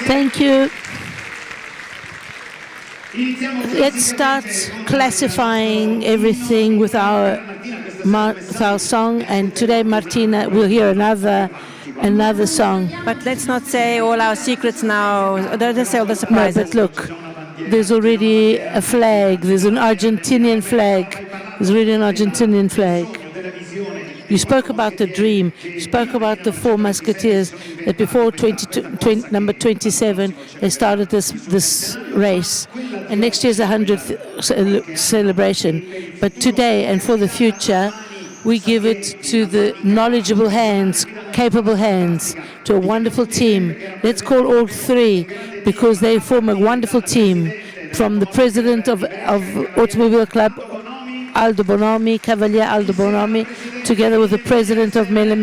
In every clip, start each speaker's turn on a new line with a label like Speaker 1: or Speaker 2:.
Speaker 1: Thank you. Let's start classifying everything with our song. And today, Martina, we'll hear another song.
Speaker 2: But let's not say all our secrets now. Let's say all the surprises.
Speaker 1: No, but look, there's already a flag. There's an Argentinian flag. There's already an Argentinian flag. You spoke about the dream. You spoke about the four musketeers, that before number 27, they started this race. And next year's 100th celebration. But today and for the future, we give it to the knowledgeable hands, capable hands, to a wonderful team. Let's call all three, because they form a wonderful team. From the president of Automobile Club, Aldo Bonomi, Cavalier Aldo Bonomi, together with the president of Mille,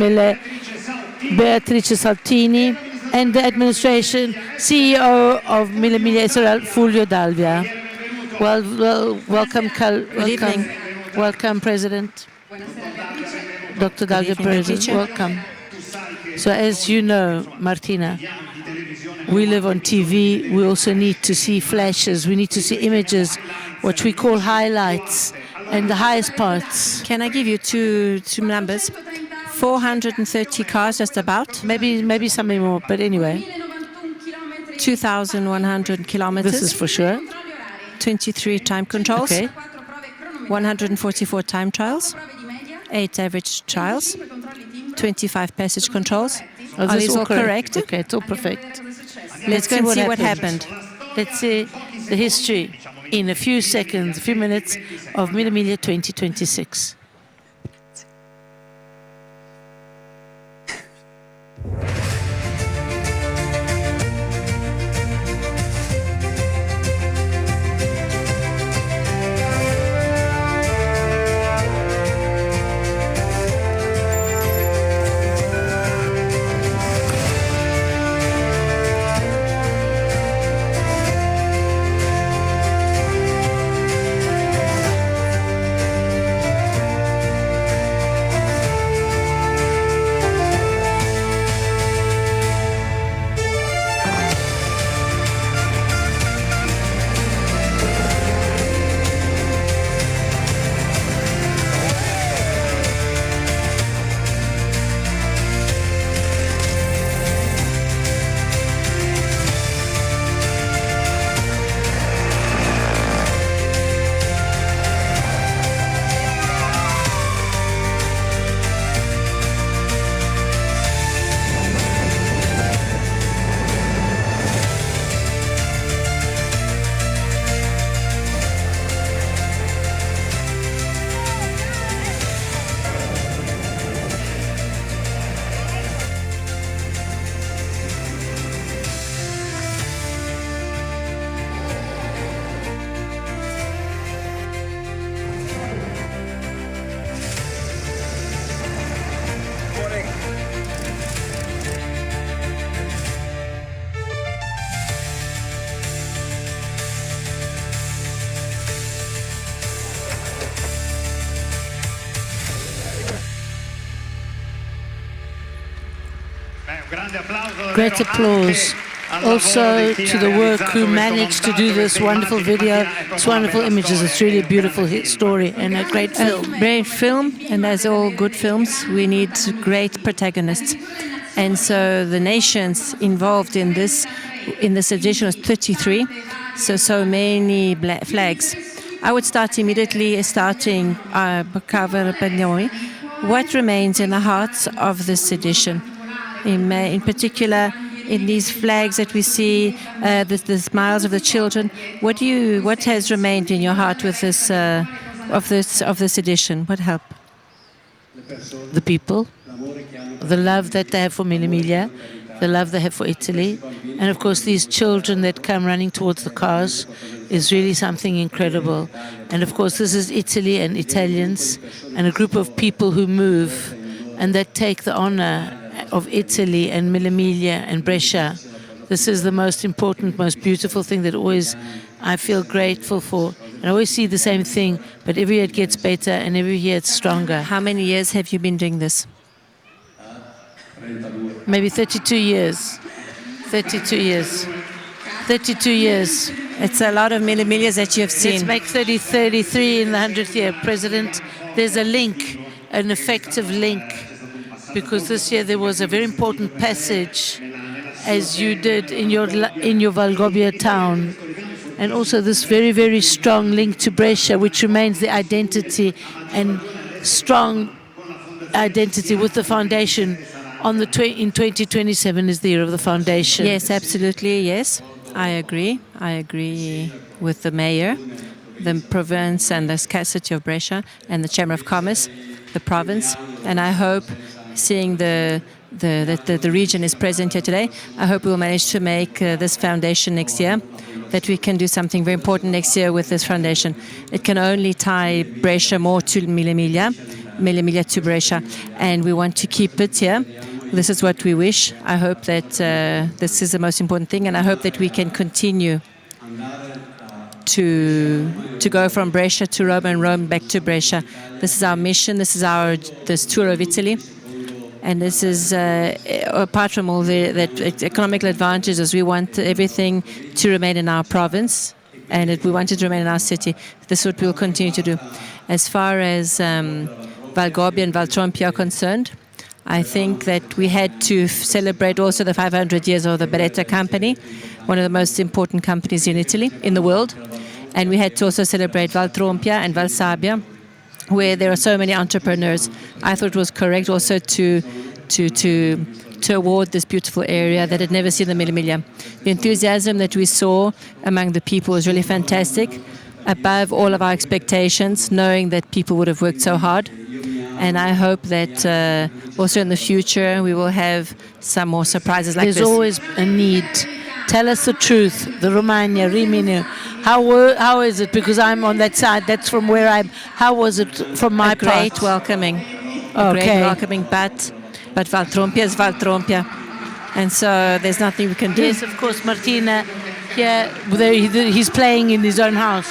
Speaker 1: Beatrice Saltini, and the administration, CEO of Mille Israel, Fulvio Dalvia. Welcome, President. Dr. Dalvia, President, welcome. So as you know, Martina, we live on TV. We also need to see flashes. We need to see images, what we call highlights, and the highest parts.
Speaker 2: Can I give you two numbers? 430 cars, just about.
Speaker 1: Maybe something more, but anyway.
Speaker 2: 2,100 kilometers.
Speaker 1: This is for sure.
Speaker 2: 23 time controls.
Speaker 1: Okay.
Speaker 2: 144 time trials. 8 average trials. 25 passage controls.
Speaker 1: Are
Speaker 2: these all correct?
Speaker 1: Okay, it's all perfect.
Speaker 2: Let's go and see what happened.
Speaker 1: Let's see the history in a few seconds, a few minutes of Miglia 2026. Great applause also to the work who managed to do this wonderful video. It's wonderful images. It's really a beautiful story and a great film.
Speaker 2: Great film, and as all good films, we need great protagonists. And so the nations involved in this edition was 33, so many flags. I would start immediately, starting what remains in the hearts of this edition. In particular, in these flags that we see, the smiles of the children. What has remained in your heart with this of this edition? What helped?
Speaker 1: The people, the love that they have for Miglia, the love they have for Italy, and of course these children that come running towards the cars is really something incredible. And of course this is Italy and Italians and a group of people who move and that take the honor of Italy and Miglia and Brescia. This is the most important, most beautiful thing that always I feel grateful for. And I always see the same thing, but every year it gets better and every year it's stronger.
Speaker 2: How many years have you been doing this?
Speaker 1: Maybe 32 years. 32 years. 32 years.
Speaker 2: It's a lot of Millias that you have
Speaker 1: Let's
Speaker 2: seen.
Speaker 1: make 33 in the 100th year. President, there's a link, an effective link, because this year there was a very important passage, as you did in your Valgobia town, and also this very, very strong link to Brescia, which remains the identity and strong identity with the foundation. In 2027 is the year of the foundation.
Speaker 2: Yes, absolutely. Yes, I agree. I agree with the mayor, the province, and the city of Brescia, and the Chamber of Commerce, the province. And I hope, seeing that the region is present here today, I hope we will manage to make this foundation next year, that we can do something very important next year with this foundation. It can only tie Brescia more to Miglia to Brescia, and we want to keep it here. This is what we wish. I hope that this is the most important thing, and I hope that we can continue to go from Brescia to Rome and Rome back to Brescia. This is our mission. This is this tour of Italy. And this is, apart from all the economical advantages, we want everything to remain in our province, and we want it to remain in our city. This is what we will continue to do. As far as Valgobia and Valtrompia are concerned, I think that we had to celebrate also the 500 years of the Beretta company, one of the most important companies in Italy, in the world. And we had to also celebrate Valtrompia and Valsabbia, where there are so many entrepreneurs. I thought it was correct also to award this beautiful area that had never seen the Miglia. The enthusiasm that we saw among the people was really fantastic, above all of our expectations, knowing that people would have worked so hard. And I hope that also in the future we will have some more surprises like this.
Speaker 1: There's always a need. Tell us the truth. The Romagna, Rimini. How is it? Because I'm on that side. That's from where I'm. How was it from my part?
Speaker 2: Great welcoming. Great welcoming, but Valtrompia is Valtrompia. And so there's nothing we can do.
Speaker 1: Yes, of course, Martina. Here, he's playing in his own house.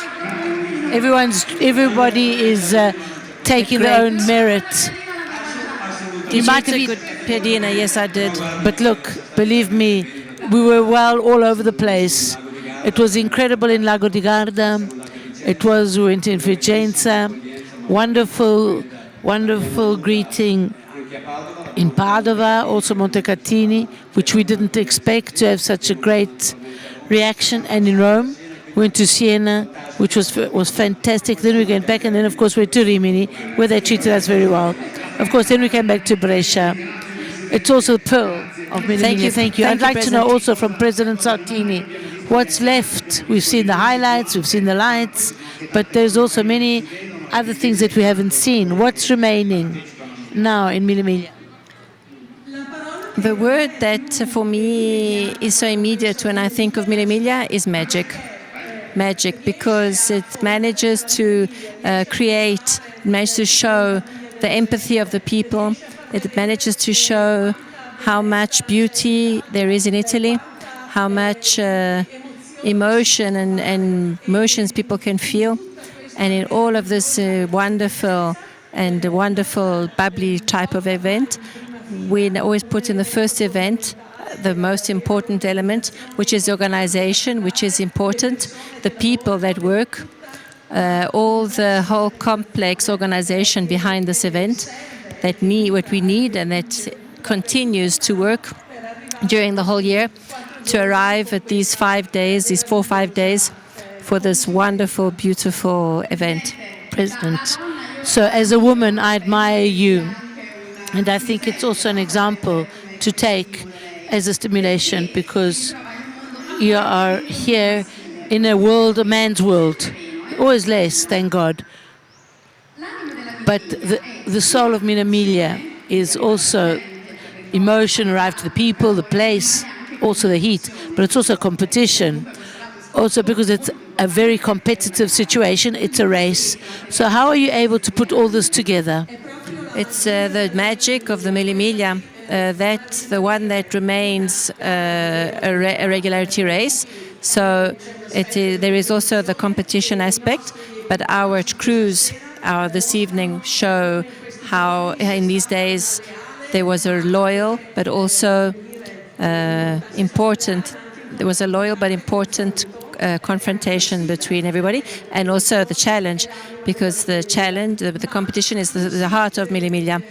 Speaker 1: Everybody is taking their own merit.
Speaker 2: You might have a good piadina. Yes, I did.
Speaker 1: But look, believe me, we were all over the place. It was incredible in Lago di Garda. We went in Vicenza. Wonderful, wonderful greeting in Padova, also Montecatini, which we didn't expect to have such a great reaction. And in Rome, we went to Siena, which was fantastic. Then we went back, and then of course we went to Rimini, where they treated us very well. Of course, then we came back to Brescia. It's also the pearl of Miglia. Thank you. I'd like to know also from President Sartini what's left. We've seen the highlights, we've seen the lights, but there's also many other things that we haven't seen. What's remaining now in Miglia?
Speaker 2: The word that for me is so immediate when I think of Miglia is magic. Magic, because it manages to manages to show the empathy of the people. It manages to show how much beauty there is in Italy, how much emotion and emotions people can feel. And in all of this wonderful bubbly type of event, we always put in the first event the most important element, which is organization, which is important, the people that work, all the whole complex organization behind this event that what we need and that continues to work during the whole year to arrive at these 5 days, these 4 or 5 days for this wonderful, beautiful event.
Speaker 1: President, so as a woman, I admire you, and I think it's also an example to take as a stimulation, because you are here in a man's world, always less, thank God. But the soul of Miglia is also emotion arrived to the people, the place, also the heat, but it's also competition. Also because it's a very competitive situation, it's a race. So how are you able to put all this together?
Speaker 2: It's the magic of the Miglia. That's the one that remains a regularity race. So there is also the competition aspect, but our cruise this evening show how in these days there was a loyal but also important. There was a loyal but important confrontation between everybody, and also the challenge, because the challenge, the competition is the heart of Miglia.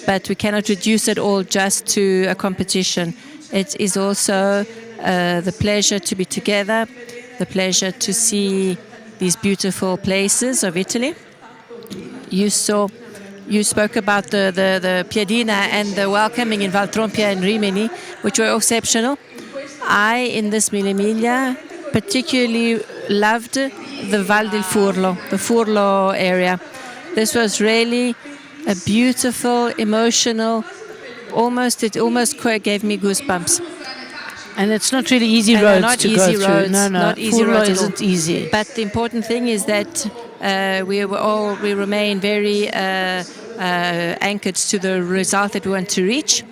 Speaker 2: But we cannot reduce it all just to a competition. It is also the pleasure to be together, the pleasure to see these beautiful places of Italy. You spoke about the Piedina and the welcoming in Valtrompia and Rimini, which were exceptional. I, in this Miglia, particularly loved the Val del Furlo, the Furlo area. This was really a beautiful, emotional, it almost gave me goosebumps.
Speaker 1: And it's not really easy
Speaker 2: And
Speaker 1: roads
Speaker 2: not
Speaker 1: to
Speaker 2: easy
Speaker 1: go through.
Speaker 2: roads,
Speaker 1: No,
Speaker 2: not easy
Speaker 1: Furlo
Speaker 2: roads at all.
Speaker 1: isn't easy.
Speaker 2: But the important thing is that we remain very anchored to the result that we want to reach,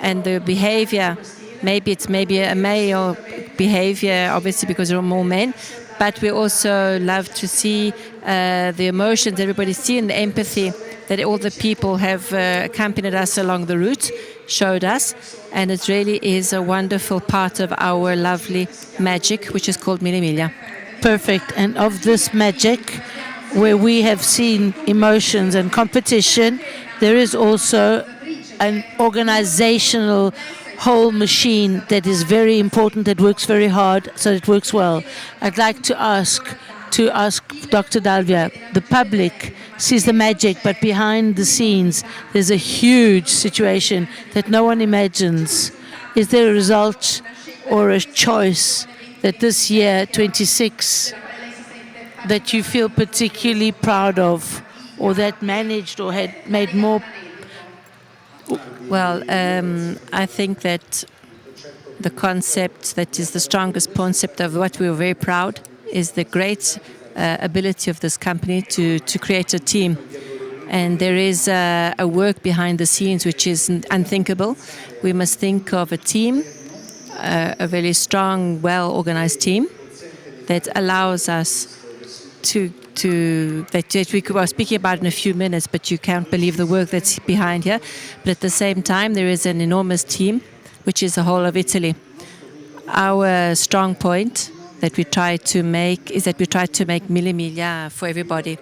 Speaker 2: and the behavior. Maybe it's a male behavior, obviously, because there are more men. But we also love to see the emotions everybody see, and the empathy that all the people have accompanied us along the route, showed us. And it really is a wonderful part of our lovely magic, which is called Miglia.
Speaker 1: Perfect. And of this magic, where we have seen emotions and competition, there is also an organizational whole machine that is very important, that works very hard, so it works well. I'd like to ask Dr. Dalvia, the public sees the magic, but behind the scenes, there's a huge situation that no one imagines. Is there a result or a choice that this year, 26, that you feel particularly proud of, or that managed or had made more?
Speaker 2: Well, I think that the concept that is the strongest concept of what we were very proud is the great ability of this company to create a team. And there is a work behind the scenes which is unthinkable. We must think of a team, a very strong, well-organized team that allows us that we were speaking about in a few minutes, but you can't believe the work that's behind here. But at the same time, there is an enormous team, which is the whole of Italy. Our strong point that we try to make is that we try to make Miglia for everybody.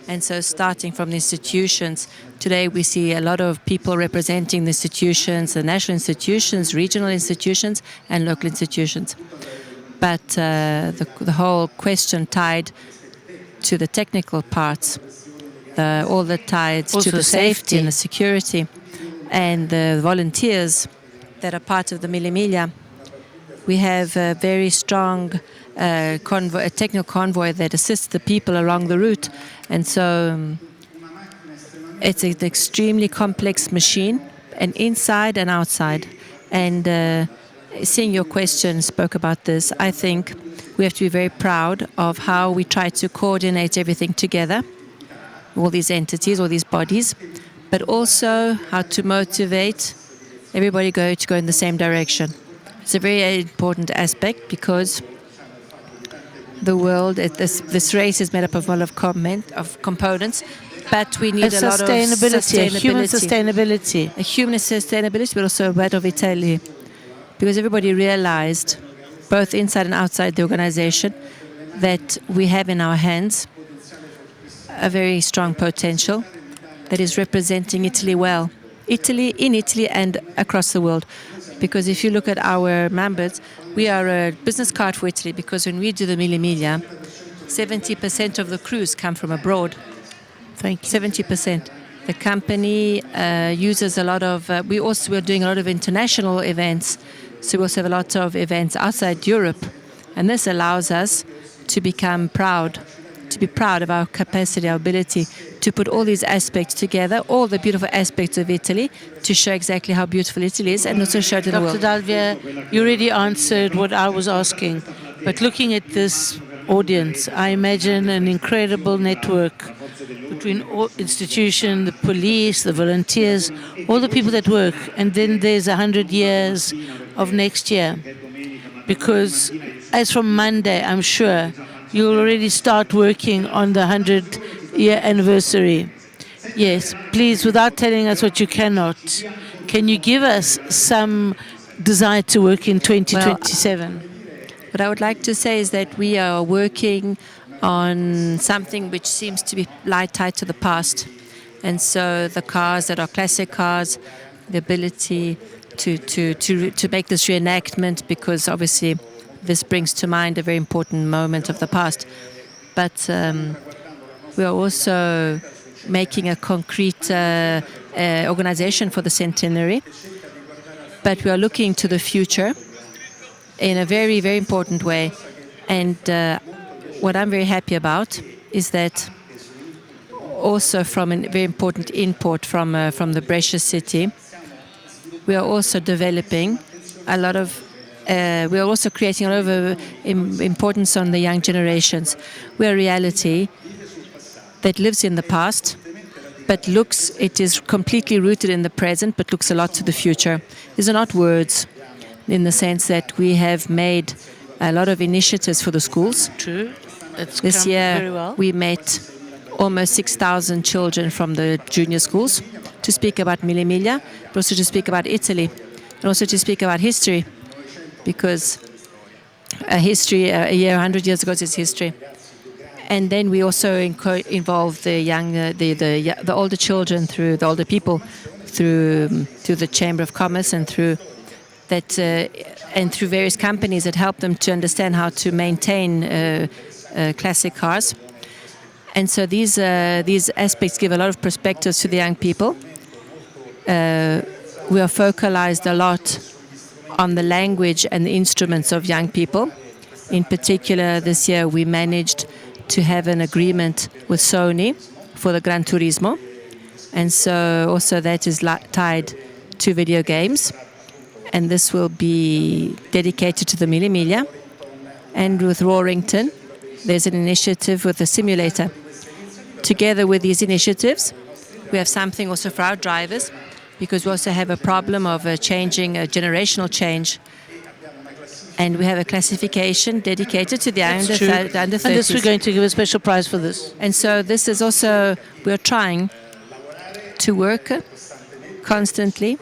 Speaker 2: And so starting from the institutions, today we see a lot of people representing the institutions, the national institutions, regional institutions, and local institutions. But the whole question tied to the technical parts, all the tied
Speaker 1: Also
Speaker 2: to the safety and the security, and the volunteers that are part of the Miglia. We have a very strong a technical convoy that assists the people along the route. And so it's an extremely complex machine, and inside and outside. And seeing your question spoke about this, I think we have to be very proud of how we try to coordinate everything together, all these entities, all these bodies, but also how to motivate everybody to go in the same direction. It's a very important aspect, because the world, this race is made up of a lot of components, but we need a lot of sustainability,
Speaker 1: a human sustainability.
Speaker 2: A human sustainability, but also a word of Italy. Because everybody realized, both inside and outside the organization, that we have in our hands a very strong potential that is representing Italy well. In Italy and across the world. Because if you look at our members, we are a business card for Italy, because when we do the Miglia, 70% of the crews come from abroad.
Speaker 1: Thank you.
Speaker 2: 70%. The company uses a lot of, we're doing a lot of international events. So we also have a lot of events outside Europe. And this allows us to become proud, to be proud of our capacity, our ability to put all these aspects together, all the beautiful aspects of Italy, to show exactly how beautiful Italy is, and also show it to the world.
Speaker 1: Dr. Dalvia, you already answered what I was asking. But looking at this audience, I imagine an incredible network between all institutions, the police, the volunteers, all the people that work. And then there's 100 years of next year. Because as from Monday, I'm sure you'll already start working on the 100-year anniversary. Yes, please, without telling us what you cannot, can you give us some desire to work in
Speaker 2: Well,
Speaker 1: 2027?
Speaker 2: what I would like to say is that we are working on something which seems to be tied to the past. And so the cars that are classic cars, the ability to make this reenactment, because obviously this brings to mind a very important moment of the past. But we are also making a concrete organization for the centenary. But we are looking to the future in a very, very important way. And what I'm very happy about is that also from a very important input from the Brescia city, we are also developing a lot of we are also creating a lot of importance on the young generations. We are a reality that lives in the past, but it is completely rooted in the present, but looks a lot to the future. These are not words, in the sense that we have made a lot of initiatives for the schools.
Speaker 1: True.
Speaker 2: This year,
Speaker 1: very well.
Speaker 2: we met almost 6,000 children from the junior schools to speak about Miglia, but also to speak about Italy, and also to speak about history, because a 100 years ago is history. And then we also involve the young, the older children, through the older people, through the Chamber of Commerce, and through that, and through various companies that help them to understand how to maintain classic cars. And so these aspects give a lot of perspectives to the young people. We are focalized a lot on the language and the instruments of young people. In particular, this year we managed to have an agreement with Sony for the Gran Turismo. And so also that is tied to video games. And this will be dedicated to the Miglia. And with Roarington, there's an initiative with the simulator. Together with these initiatives, we have something also for our drivers, because we also have a problem of a generational change. And we have a classification dedicated to the under 30s.
Speaker 1: And this, we're going to give a special prize for this.
Speaker 2: And so this is also, we're trying to work constantly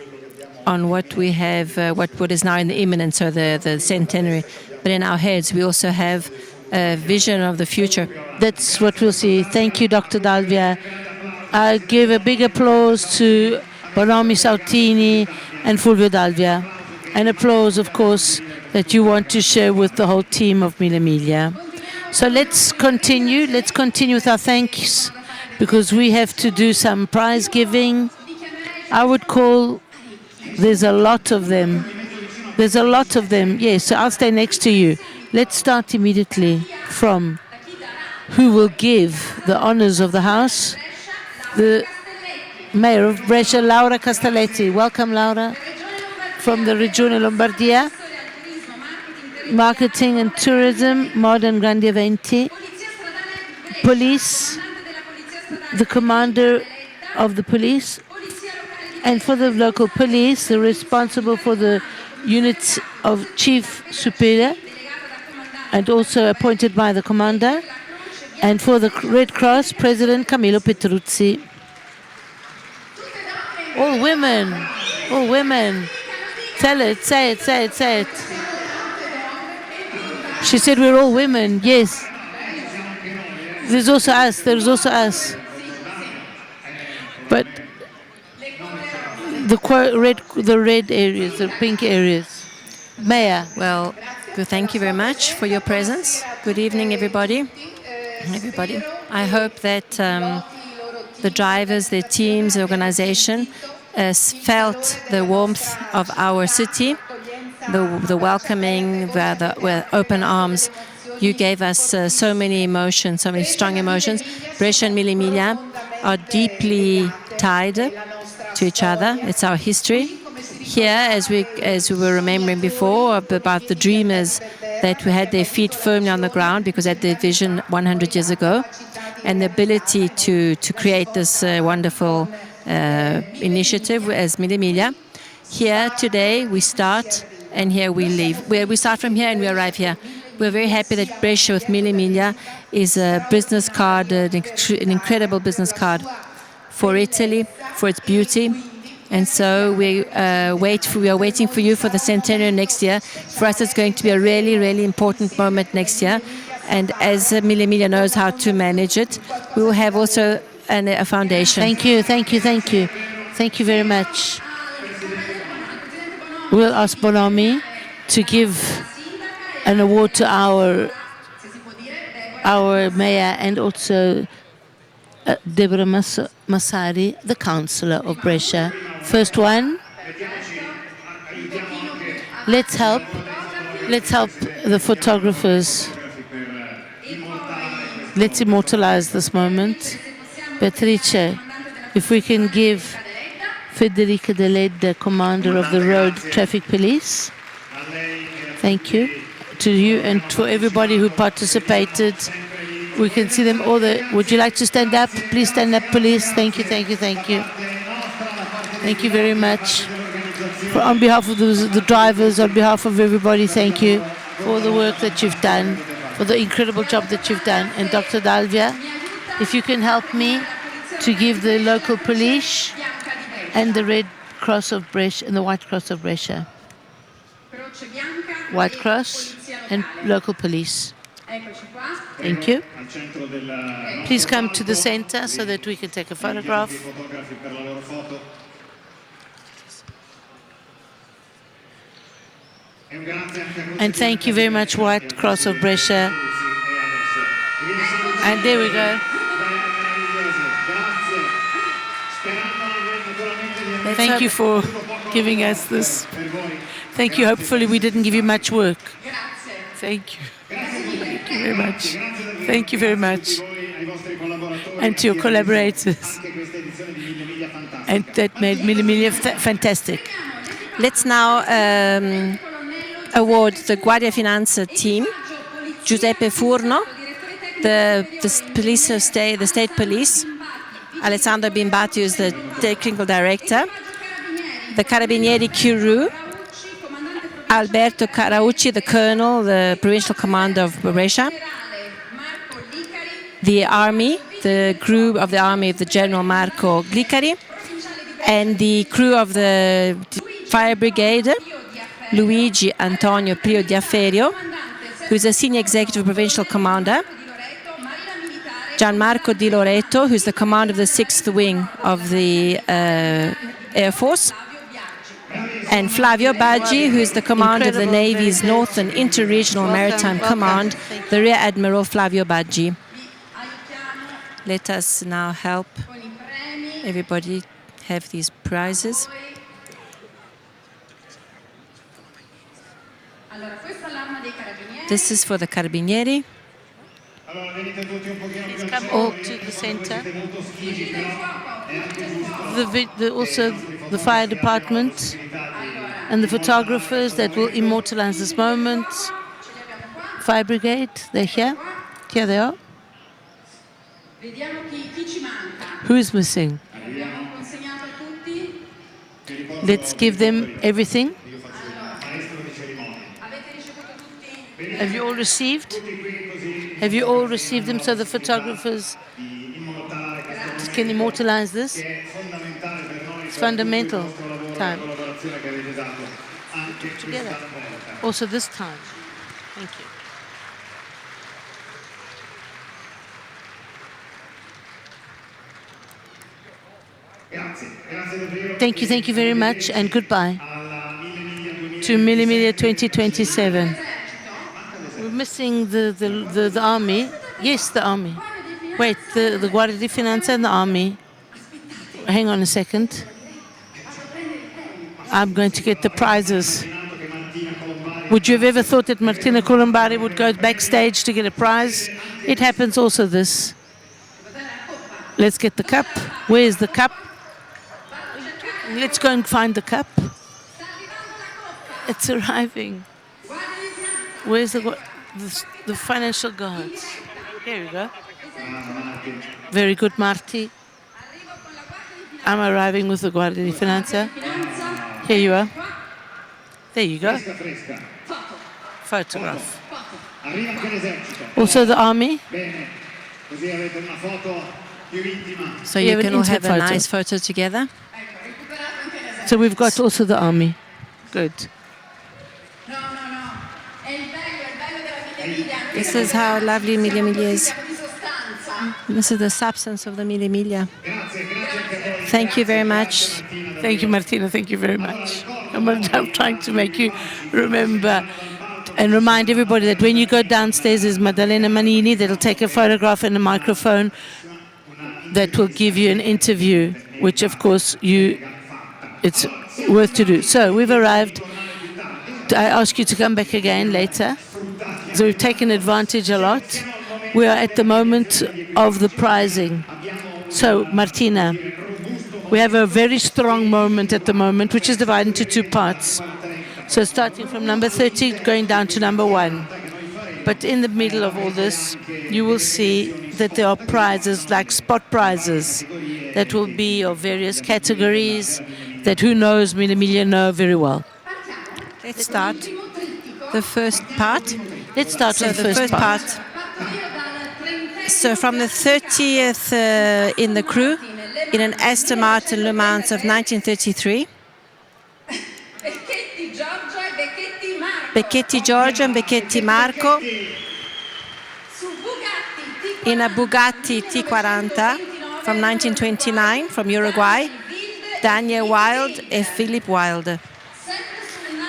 Speaker 2: on what we have, what is now in the imminent, so the centenary. But in our heads, we also have a vision of the future.
Speaker 1: That's what we'll see. Thank you, Dr. Dalvia. I give a big applause to Bonomi Sautini and Fulvio Dalvia. An applause, of course, that you want to share with the whole team of Miglia. So let's continue. Let's continue with our thanks, because we have to do some prize giving. I would call, there's a lot of them. There's a lot of them. Yes, so I'll stay next to you. Let's start immediately from who will give the honors of the house. The Mayor of Brescia, Laura Castelletti. Welcome, Laura. From the Regione Lombardia, Marketing and Tourism, Modern Grandi Eventi, Police, the Commander of the Police, and for the local police, the responsible for the units of Chief Superior, and also appointed by the Commander, and for the Red Cross, President Camillo Petruzzi. All women, all women. Tell it, say it, say it, say it. She said we're all women, yes. There's also us. But the red areas, the pink areas. Mayor.
Speaker 2: Well, thank you very much for your presence. Good evening, everybody. I hope that the drivers, their teams, the organization felt the warmth of our city, the welcoming, the open arms. You gave us so many emotions, so many strong emotions. Brescia and Miglia are deeply tied to each other. It's our history. Here, as we were remembering before about the dreamers that we had their feet firmly on the ground because they had their vision 100 years ago, and the ability to create this wonderful initiative as Miglia. Here today we start and here we leave. We start from here and we arrive here. We're very happy that Brescia with Miglia is a business card, an incredible business card for Italy, for its beauty, And so we are waiting for you for the centenary next year. For us, it's going to be a really, really important moment next year. And as Miglia knows how to manage it, we will have also a foundation.
Speaker 1: Thank you, thank you, thank you. Thank you very much. We'll ask Bonomi to give an award to our mayor and also Deborah Massari, the councillor of Brescia. First one. Let's help the photographers. Let's immortalize this moment. Beatrice, if we can give Federica Deledda, commander of the road traffic police. Thank you to you and for everybody who participated. We can see them all. Would you like to stand up? Please stand up, police. Thank you, thank you, thank you. Thank you very much. On behalf of the drivers, on behalf of everybody, thank you for all the work that you've done, for the incredible job that you've done. And Dr. Dalvia, if you can help me to give the local police and the Red Cross of Brescia and the White Cross of Brescia. White Cross and local police. Thank you. Please come to the center so that we can take a photograph. And thank you very much, White Cross of Brescia. And there we go. Thank you for giving us this. Thank you. Hopefully we didn't give you much work. Thank you. Thank you very much. Thank you very much. And to your collaborators. And that made Miglia fantastic.
Speaker 2: Let's now award the Guardia Finanza team, Giuseppe Furno, the police of state, the state police, Alessandro Bimbatti, who is the technical director, the Carabinieri Chiuru, Alberto Caraucci, the colonel, the provincial commander of Brescia, the army, the crew of the army of the General Marco Glicari, and the crew of the fire brigade, Luigi Antonio Prio Diaferio, who is a senior executive provincial commander, Gianmarco Di Loreto, who is the commander of the 6th Wing of the Air Force, and Flavio Baggi, who is the commander of the Navy's Northern Interregional Maritime Command, the Rear Admiral Flavio Baggi. Let us now help everybody have these prizes. This is for the Carabinieri.
Speaker 1: Please come all to the center. Also the fire department and the photographers that will immortalize this moment. Fire brigade, they're here. Here they are. Who is missing? Let's give them everything. Have you all received? Have you all received them so the photographers can immortalize this? It's fundamental time. Together. Also this time. Thank you. Thank you very much, and goodbye to Miglia 2027. We're missing the army. Yes, the army. Wait, the Guardia di Finanza and the army. Hang on a second. I'm going to get the prizes. Would you have ever thought that Martina Colombari would go backstage to get a prize? It happens also this. Let's get the cup. Where is the cup? Let's go and find the cup. It's arriving. Where's the financial guards? Here we go. Very good, Marti. I'm arriving with the Guardia di Finanza. Here you are. There you go. Photograph. Also the army.
Speaker 2: So you can all have a nice photo together.
Speaker 1: So we've got also the army. Good.
Speaker 2: This is how lovely Miglia is. This is the substance of the Miglia. Thank you very much.
Speaker 1: Thank you, Martina. Thank you very much. I'm trying to make you remember and remind everybody that when you go downstairs, there's Maddalena Manini that'll take a photograph and a microphone that will give you an interview, which of course it's worth to do. So we've arrived. I ask you to come back again later. So we've taken advantage a lot. We are at the moment of the prizing. So Martina, we have a very strong moment at the moment, which is divided into two parts. So starting from number 30, going down to number 1. But in the middle of all this, you will see that there are prizes, like spot prizes, that will be of various categories that who knows Miglia know very well.
Speaker 2: Let's start the first part.
Speaker 1: Let's start with the first part.
Speaker 2: So from the 30th in the crew, in an Aston Martin Le Mans of 1933, Becchetti Giorgio and Becchetti Marco, in a Bugatti T40 from 1929 from Uruguay, Daniel Wild and Philip Wilde.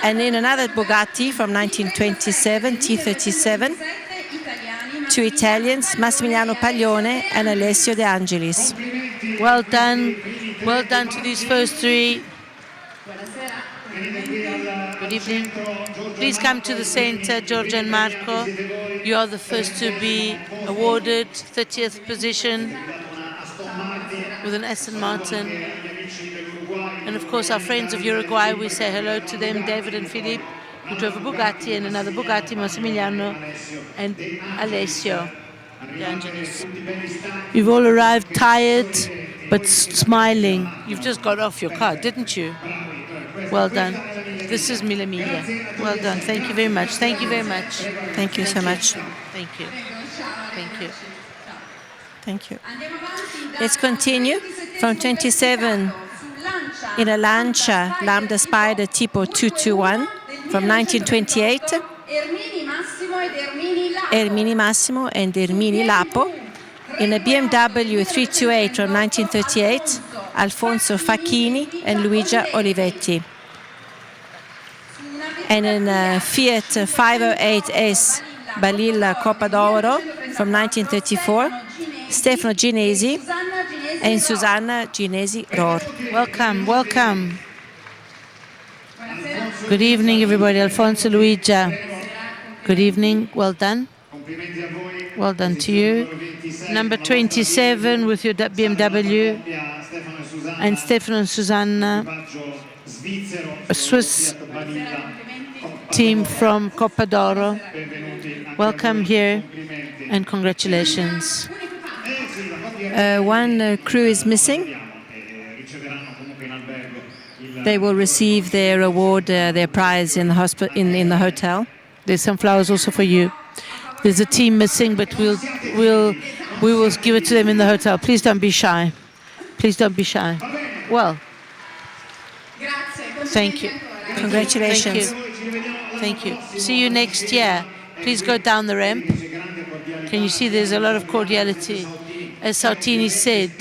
Speaker 2: And in another Bugatti from 1927, T37, two Italians, Massimiliano Paglione and Alessio De Angelis.
Speaker 1: Well done. Well done to these first three. Good evening. Please come to the center, Giorgio and Marco. You are the first to be awarded 30th position with an Aston Martin. And of course, our friends of Uruguay, we say hello to them, David and Philip, who drove a Bugatti, and another Bugatti, Massimiliano and Alessio De Angelis. You've all arrived tired, but smiling. You've just got off your car, didn't you? Well done. This is Miglia. Well done. Thank you very much. Thank you very much.
Speaker 2: Thank you so much.
Speaker 1: Thank you. Thank you.
Speaker 2: Thank you. Let's continue from 27 in a Lancia Lambda Spider Tipo 221 from 1928. Ermini Massimo and Ermini Lapo. In a BMW 328 from 1938, Alfonso Facchini and Luigia Olivetti. And in a Fiat 508S Balilla Coppa d'Oro from 1934, Stefano Ginesi and Susanna Ginesi Rohr.
Speaker 1: Welcome, welcome. Good evening, everybody. Alfonso, Luigia. Good evening. Well done. Well done to you. Number 27 with your BMW. And Stefano and Susanna, a Swiss team from Coppa d'Oro. Welcome here and congratulations.
Speaker 2: One crew is missing. They will receive their award, their prize in the in the hotel.
Speaker 1: There's some flowers also for you. There's a team missing, but we will give it to them in the hotel. Please don't be shy. Please don't be shy. Well, thank you.
Speaker 2: Congratulations.
Speaker 1: Thank you. See you next year. Please go down the ramp. Can you see there's a lot of cordiality? As Sartini said,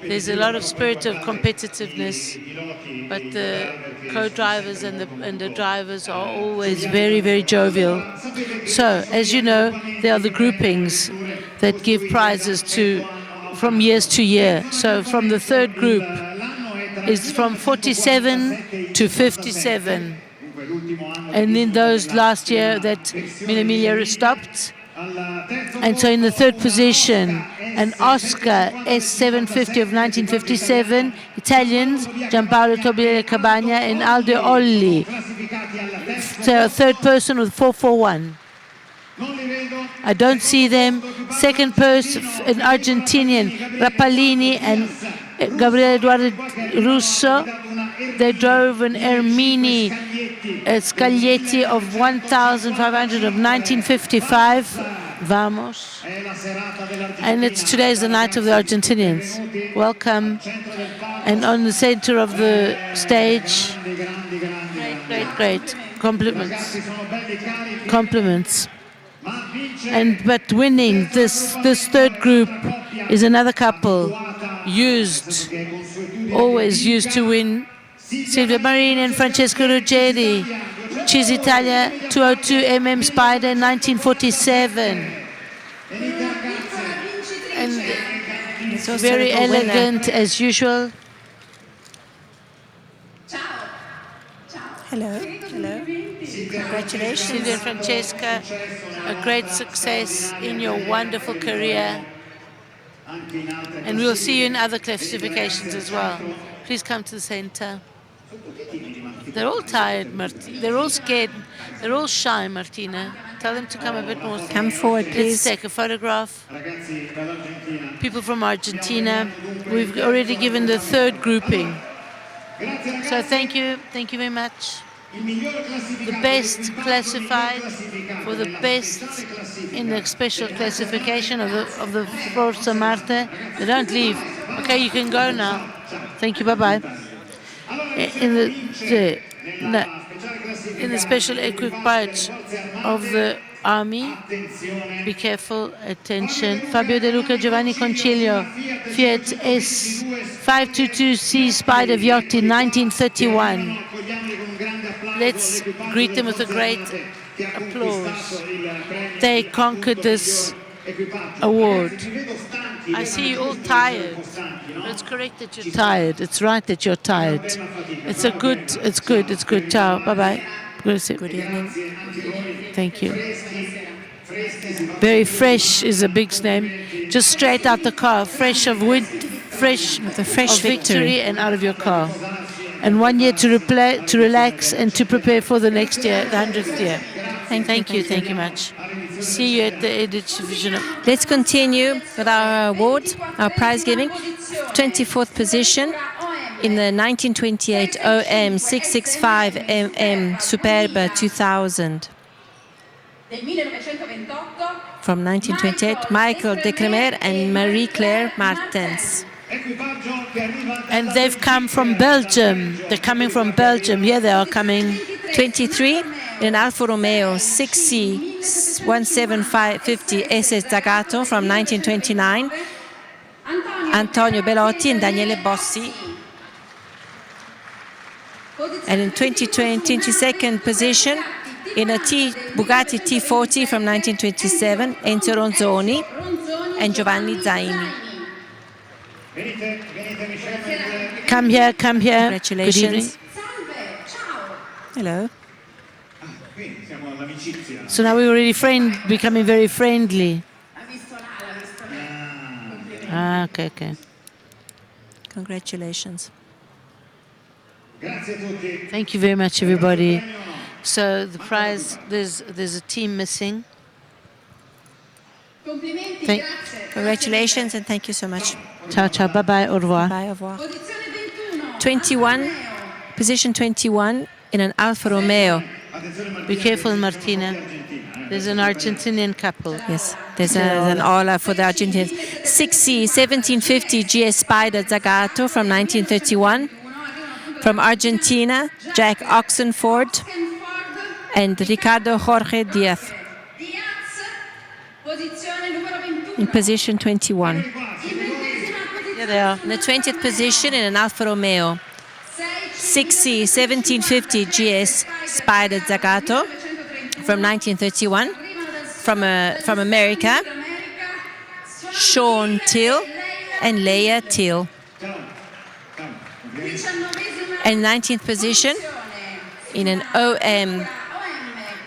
Speaker 1: there's a lot of spirit of competitiveness, but the co-drivers and the drivers are always very, very jovial. So, as you know, there are the groupings that give prizes from years to year. So from the third group is from 47 to 57. And in those last year that Miglia stopped. And so in the third position, an Oscar S750 of 1957, Italians, Giampaolo Tobiele Cabagna and Aldo Olli. So third person with 441. I don't see them. Second person, an Argentinian, Rapalini and Gabriele Eduardo Russo. They drove an Ermini Scaglietti of 1,500 of 1955. Vamos. And today's the night of the Argentinians. Welcome. And on the center of the stage, great. Compliments. But winning this third group is another couple always used to win. Silvia Marini and Francesco Ruggeri, Cisitalia 202 Spider 1947. And very elegant as usual.
Speaker 2: Hello. Congratulations.
Speaker 1: Silvia and Francesca, a great success in your wonderful career. And we'll see you in other classifications as well. Please come to the center. They're all tired, they're all scared. They're all shy, Martina. Tell them to come a bit more.
Speaker 2: Come forward, please.
Speaker 1: Let's take a photograph. People from Argentina. We've already given the third grouping. So thank you very much. The best classified for the best in the special classification of the Forza Marte. They don't leave. Okay, you can go now. Thank you. Bye-bye. In the special equipage of the army, be careful, attention. Fabio De Luca, Giovanni Concilio, Fiat S522C Spider Viotti, 1931. Let's greet them with a great applause. They conquered this award. I see you all tired. It's correct that you're tired. It's right that you're tired. It's good. Ciao. Bye-bye.
Speaker 2: Good evening.
Speaker 1: Thank you. Very fresh is a big name. Just straight out the car. Fresh of victory and out of your car. And 1 year to relax and to prepare for the next year, the 100th year. Thank you much. See you at the division.
Speaker 2: Let's continue with our award, our prize giving. 24th position in the 1928 OM 665 MM Superba 2000. From 1928, Michael De Cremer and Marie-Claire Martens.
Speaker 1: And they've come from Belgium. They're coming from Belgium. Here they are coming.
Speaker 2: 23 in an Alfa Romeo 6C 17550 SS Zagato from 1929. Antonio Bellotti and Daniele Bossi. And in 22nd position in a Bugatti T40 from 1927, Enzo Ronzoni and Giovanni Zaini.
Speaker 1: Come here.
Speaker 2: Congratulations. Hello.
Speaker 1: So now we're already becoming very friendly. Okay.
Speaker 2: Congratulations.
Speaker 1: Thank you very much, everybody. So the prize, there's a team missing.
Speaker 2: Congratulations and thank you so much.
Speaker 1: Ciao, bye-bye, au revoir.
Speaker 2: Bye, au revoir. 21, position 21 in an Alfa Romeo.
Speaker 1: Be careful, Martina. There's an Argentinian couple.
Speaker 2: Yes, there's an Ola for the Argentinians. 6C 1750 GS Spider Zagato from 1931. From Argentina, Jack Oxenford and Ricardo Jorge Diaz. In position 21.
Speaker 1: Here they are.
Speaker 2: In the 20th position in an Alfa Romeo. 6C 1750 GS Spider Zagato from 1931. From America, Sean Till and Leia Till. And 19th position in an OM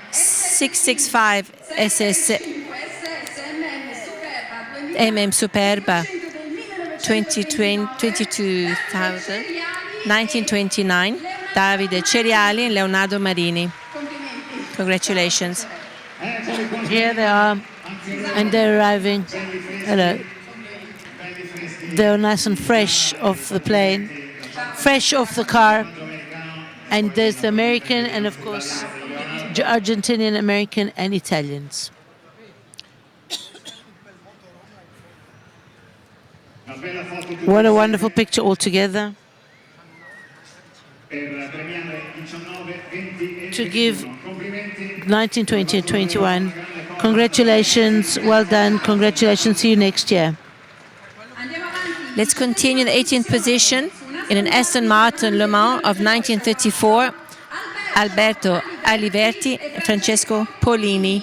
Speaker 2: 665 SS MM Superba 22,000 1929, Davide Ceriali and Leonardo Marini. Congratulations.
Speaker 1: Here they are, and they're arriving. Hello. They're nice and fresh off the plane, fresh off the car. And there's the American and, of course, Argentinian, American, and Italians. What a wonderful picture altogether. to give 19, 20, and 21. Congratulations, well done, congratulations, see you next year.
Speaker 2: Let's continue the 18th position in an Aston Martin Le Mans of 1934. Alberto Aliverti and Francesco Polini.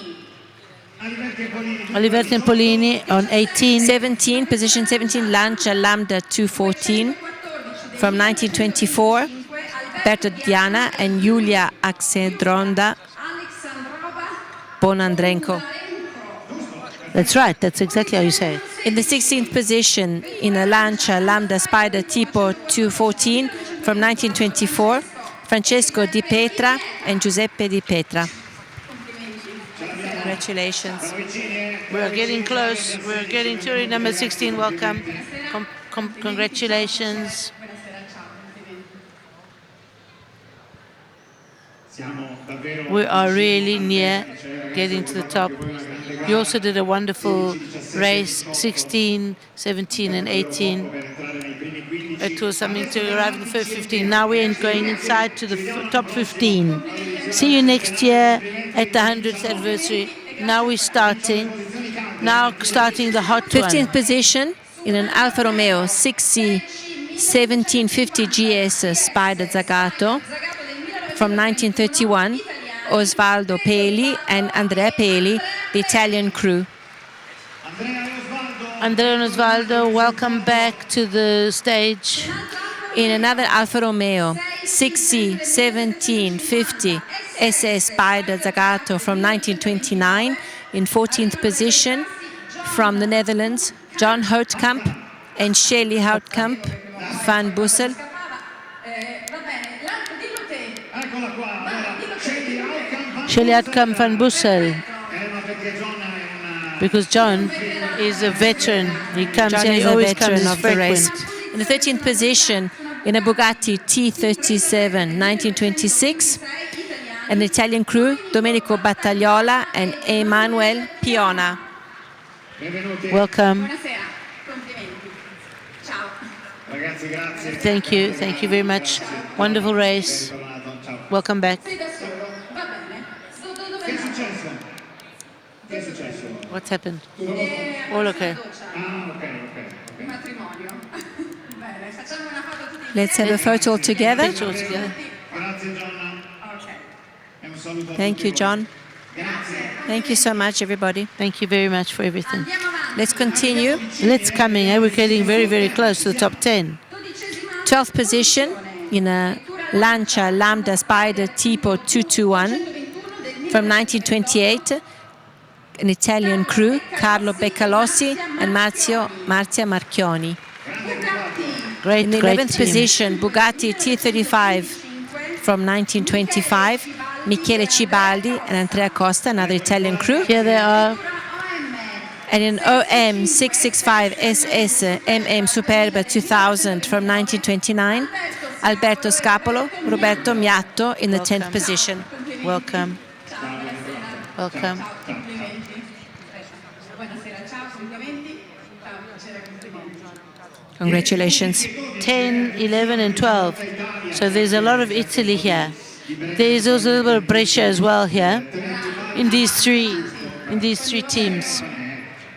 Speaker 1: Aliverti and Polini on 18.
Speaker 2: 17, position 17, Lancia Lambda 214 from 1924. Alberto Diana and Julia Axedronda Bonandrenko.
Speaker 1: That's right, that's exactly how you say it.
Speaker 2: In the 16th position in a Lancia Lambda Spider Tipo 214 from 1924, Francesco Di Petra and Giuseppe Di Petra. Congratulations.
Speaker 1: We're getting close. We're getting to number 16. Welcome. Congratulations. We are really near getting to the top. You also did a wonderful race, 16, 17, and 18. It was something to arrive in the first 15. Now we're going inside to the top 15. See you next year at the 100th anniversary. Now we're starting. Now starting the hot
Speaker 2: 15th
Speaker 1: one.
Speaker 2: position in an Alfa Romeo 6C 1750 GS Spider Zagato from 1931. Osvaldo Peli and Andrea Peli, the Italian crew.
Speaker 1: Andrea and Osvaldo, welcome back to the stage.
Speaker 2: In another Alfa Romeo 6C 1750 SS Spider Zagato from 1929, in 14th position from the Netherlands, John Houtkamp and Shelly Houtkamp van Bussel.
Speaker 1: Shelly Houtkamp van Bussel. Because John is a veteran. He comes
Speaker 2: John
Speaker 1: here,
Speaker 2: is
Speaker 1: he
Speaker 2: a
Speaker 1: always
Speaker 2: veteran
Speaker 1: comes
Speaker 2: of the race.
Speaker 1: frequent.
Speaker 2: In the 13th position in a Bugatti T37 1926, an Italian crew, Domenico Battagliola and Emanuele Piona.
Speaker 1: Welcome. Thank you very much. Wonderful race. Welcome back. What's happened? All okay.
Speaker 2: Let's have a photo all together.
Speaker 1: Picture all together.
Speaker 2: Thank you, John. Thank you so much, everybody.
Speaker 1: Thank you very much for everything.
Speaker 2: Let's continue.
Speaker 1: Let's coming. We're getting very, very close to the top 10.
Speaker 2: 12th position in a Lancia Lambda Spider Tipo 221 from 1928. An Italian crew, Carlo Beccalossi and Marzia Marchioni.
Speaker 1: Great,
Speaker 2: In the
Speaker 1: great
Speaker 2: 11th
Speaker 1: team.
Speaker 2: position, Bugatti T35 from 1925, Michele Cibaldi and Andrea Costa, another Italian crew.
Speaker 1: Here they are.
Speaker 2: And in OM 665 SS MM Superba 2000 from 1929, Alberto Scapolo, Roberto Miatto in the 10th position.
Speaker 1: Welcome. Welcome.
Speaker 2: Congratulations.
Speaker 1: 10, 11, and 12. So there's a lot of Italy here. There is also a little bit of Brescia as well here in these three teams.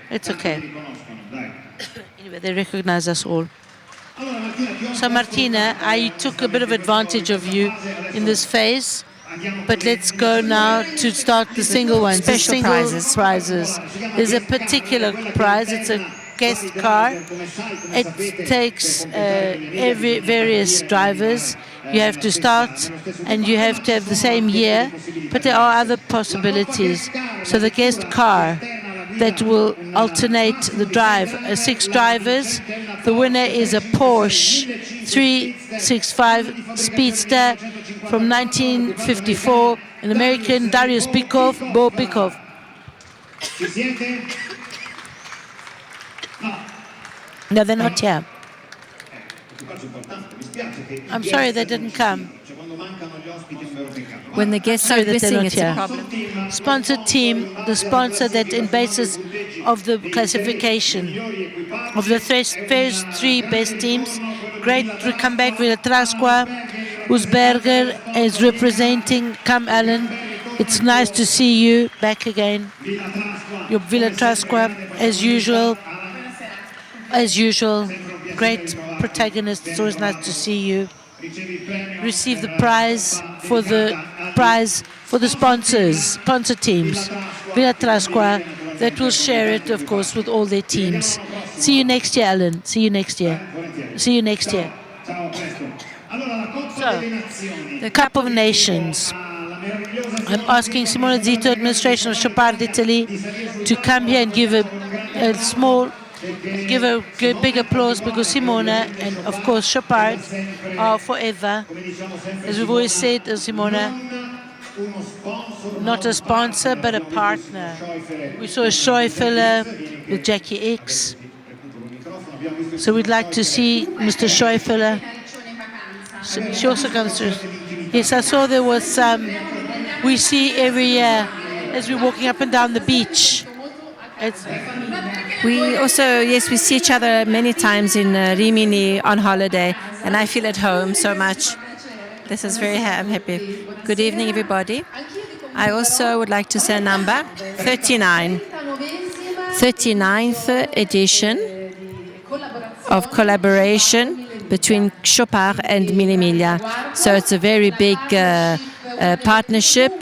Speaker 1: It's okay. Anyway, they recognize us all. So Martina, I took a bit of advantage of you in this phase, but let's go now to start the single ones, the
Speaker 2: Special
Speaker 1: single
Speaker 2: prizes.
Speaker 1: There's a particular prize. It's a guest car. It takes various drivers. You have to start and you have to have the same year, but there are other possibilities. So the guest car that will alternate the drive, 6 drivers. The winner is a Porsche 365 Speedster from 1954, an American, Darius Bikov, Bo Bikov. No, they're not here. I'm sorry they didn't come.
Speaker 2: When the guests
Speaker 1: Sorry
Speaker 2: are
Speaker 1: that they're
Speaker 2: missing,
Speaker 1: not
Speaker 2: it's
Speaker 1: here.
Speaker 2: a problem.
Speaker 1: Sponsored team, the sponsor that in basis of the classification of the first 3 best teams. Great to come back with a Trasqua, Usberger is representing. Come, Alan. It's nice to see you back again. Your Villa Trasqua, as usual. As usual, great protagonist. It's always nice to see you. Receive the prize for the sponsor teams, Villa Trasqua, that will share it, of course, with all their teams. See you next year, Alan. See you next year. See you next year. So, the Cup of Nations. I'm asking Simona Zito, administration of Chopard Italy, to come here and give a big applause, because Simona and of course Chopard are forever. As we've always said, Simona, not a sponsor but a partner. We saw a Schäufele with Jackie X. So we'd like to see Mr. Schäufele. She also comes through. Yes, I saw there was some. We see every year as we're walking up and down the beach.
Speaker 2: We also, yes, we see each other many times in Rimini on holiday, and I feel at home so much. This is I'm happy. Good evening, everybody. I also would like to say a number, 39. 39th edition of collaboration between Chopard and Miglia. So it's a very big partnership,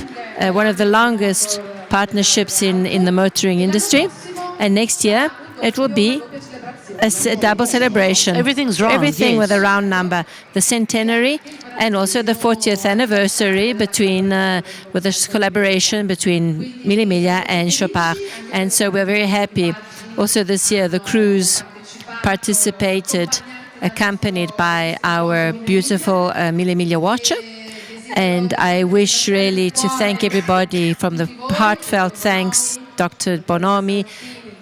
Speaker 2: one of the longest partnerships in the motoring industry. And next year, it will be a double celebration.
Speaker 1: Everything's round.
Speaker 2: Everything
Speaker 1: yes.
Speaker 2: with a round number. The centenary and also the 40th anniversary with this collaboration between Miglia and Chopard. And so we're very happy. Also this year, the cruise participated, accompanied by our beautiful Miglia watcher. And I wish really to thank everybody from the heartfelt thanks, Dr. Bonomi,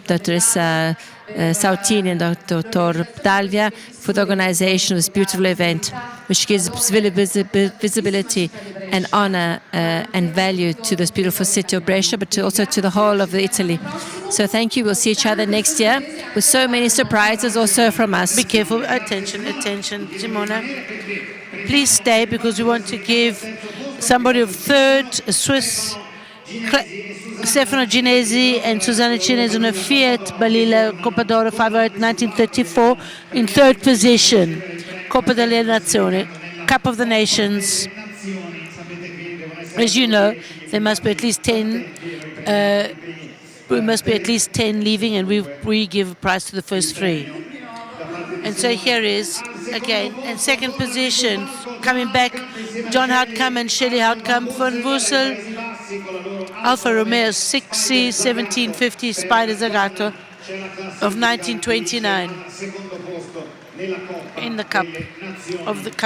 Speaker 2: Dr. Sautini and Dr. Dalvia for the organization of this beautiful event, which gives visibility and honor and value to this beautiful city of Brescia, but also to the whole of Italy. So thank you. We'll see each other next year with so many surprises also from us.
Speaker 1: Be careful. Attention, Simona. Please stay, because we want to give somebody of third, a Swiss, Stefano Ginesi and Susanna Cinesi on a Fiat Balilla Coppa d'Oro 508 1934 in third position. Coppa delle Nazioni, Cup of the Nations. As you know, there must be at least 10. We must be at least 10 leaving, and we give a prize to the first 3. And so here is, again, in second position, coming back, John Houtcomb and Shelley Houtcomb von Wussel, Alfa Romeo 6C 1750 Spider Zagato of 1929 in the Cup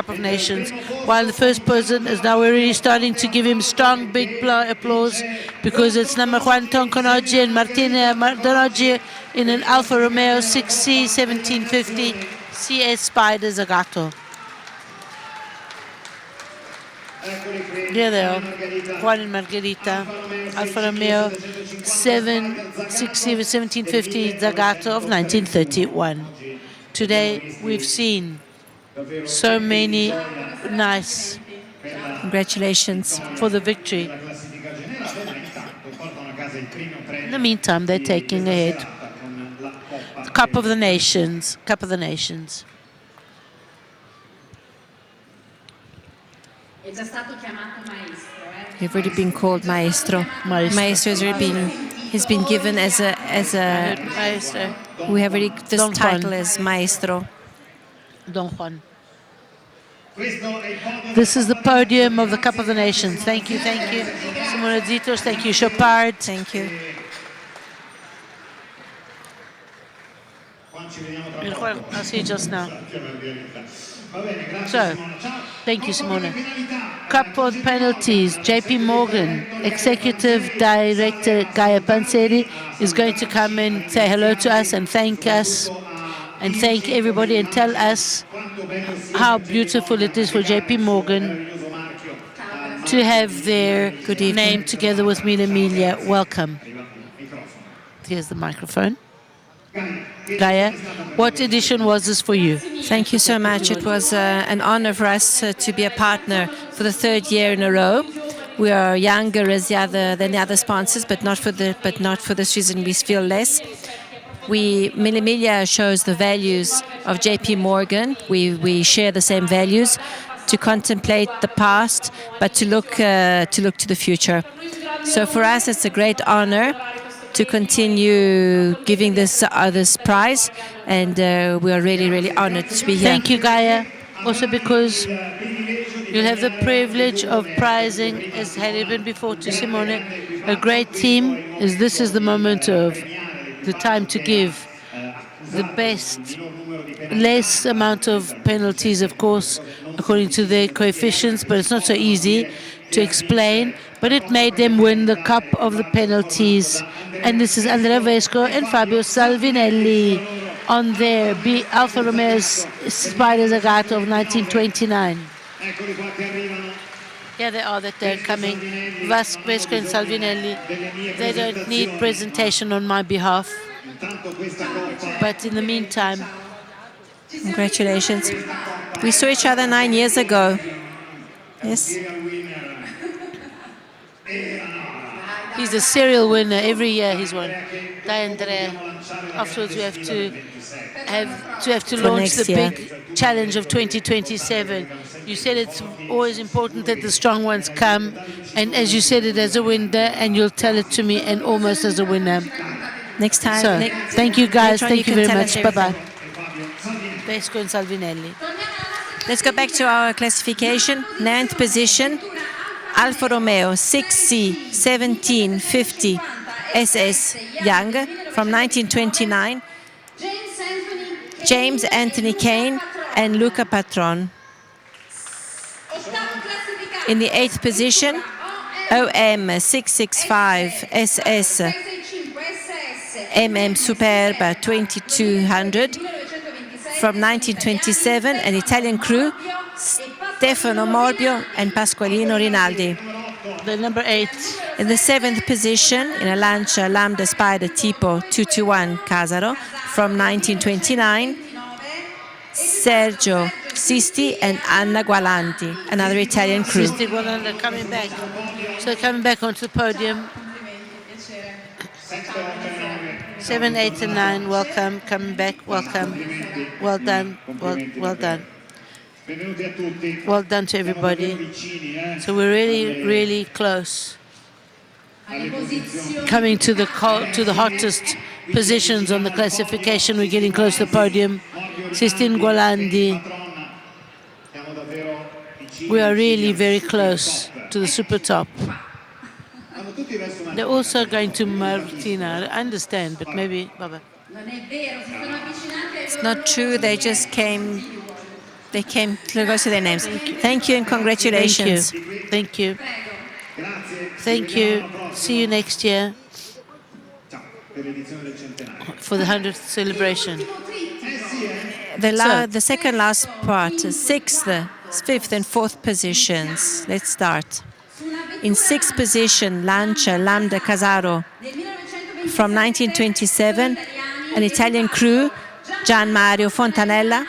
Speaker 1: of Nations. While the first person is now already starting to give him strong big applause, because it's number Juan Tonconoggi and Martina Mardonoggi in an Alfa Romeo 6C 1750 CS Spider Zagato. Here they are, Juan and Margherita, Alfa Romeo 1750 Zagato of 1931. Today we've seen so many nice
Speaker 2: Congratulations
Speaker 1: for the victory. In the meantime, they're taking ahead. The Cup of the Nations.
Speaker 2: You've already been called Maestro. Maestro has been given as a
Speaker 1: Maestro.
Speaker 2: We have already this
Speaker 1: Don
Speaker 2: title
Speaker 1: Juan.
Speaker 2: as Maestro.
Speaker 1: Don Juan. This is the podium of the Cup of the Nations. Thank you. Simona Zitos, thank you, Chopard.
Speaker 2: Thank you.
Speaker 1: I'll see you just now. So, thank you, Simona. Cup of penalties. JP Morgan, Executive Director Gaia Panseri is going to come and say hello to us and thank everybody and tell us how beautiful it is for JP Morgan to have their name together with Miglia. Welcome. Here's the microphone. Gaia, what edition was this for you?
Speaker 2: Thank you so much. It was an honor for us to be a partner for the third year in a row. We are younger as than the other sponsors, but not for this reason we feel less. Miglia shows the values of J.P. Morgan. We share the same values, to contemplate the past, but to look to the future. So for us, it's a great honor to continue giving this prize, and we are really honored to be here.
Speaker 1: Thank you, Gaia. Also because you'll have the privilege of prizing, as had it been before to Simone, a great team, as this is the moment of the time to give the best, less amount of penalties, of course, according to their coefficients, but it's not so easy to explain. But it made them win the cup of the penalties. And this is Andrea Vesco and Fabio Salvinelli on their Alfa Romeo Spider Zagato of 1929. Yeah, they are, that they're coming. Vesco and Salvinelli, they don't need presentation on my behalf. But in the meantime,
Speaker 2: congratulations. We saw each other 9 years ago. Yes.
Speaker 1: He's a serial winner. Every year he's won. Dai Andrea. Afterwards we have to launch the big challenge of 2027. You said it's always important that the strong ones come, and as you said it as a winner, and you'll tell it to me and almost as a winner.
Speaker 2: Next time.
Speaker 1: So, thank you guys. Thank you very much. Bye-bye. Vesco and Salvinelli.
Speaker 2: Let's go back to our classification. 9th position, Alfa Romeo 6C 1750 SS Young from 1929. James Anthony Kane and Luca Patron. In the 8th position, OM 665 SS MM Superba 2200 from 1927, an Italian crew, Stefano Morbio and Pasqualino Rinaldi.
Speaker 1: The number 8.
Speaker 2: In the 7th position, in a Lancia Lambda Spider Tipo 221 Casaro from 1929, Sergio Sisti and Anna Gualanti, another Italian crew.
Speaker 1: Sisti and Gualanti are coming back. So they're coming back onto the podium. 7, 8, and 9, welcome, coming back, welcome. Well done, well done. Well done to everybody. So we're really close. Coming to the hottest positions on the classification. We're getting close to the podium. Sistine Gualandi. We are really very close to the super top. They're also going to Martina. I understand, but maybe, Baba.
Speaker 2: It's not true. They just came. They came close to their names. Thank you and congratulations.
Speaker 1: Thank you. Thank you. See you next year for the 100th celebration.
Speaker 2: The second last part, 6th, 5th and 4th positions. Let's start. In 6th position, Lancia Lambda Casaro from 1927, an Italian crew, Gian Mario Fontanella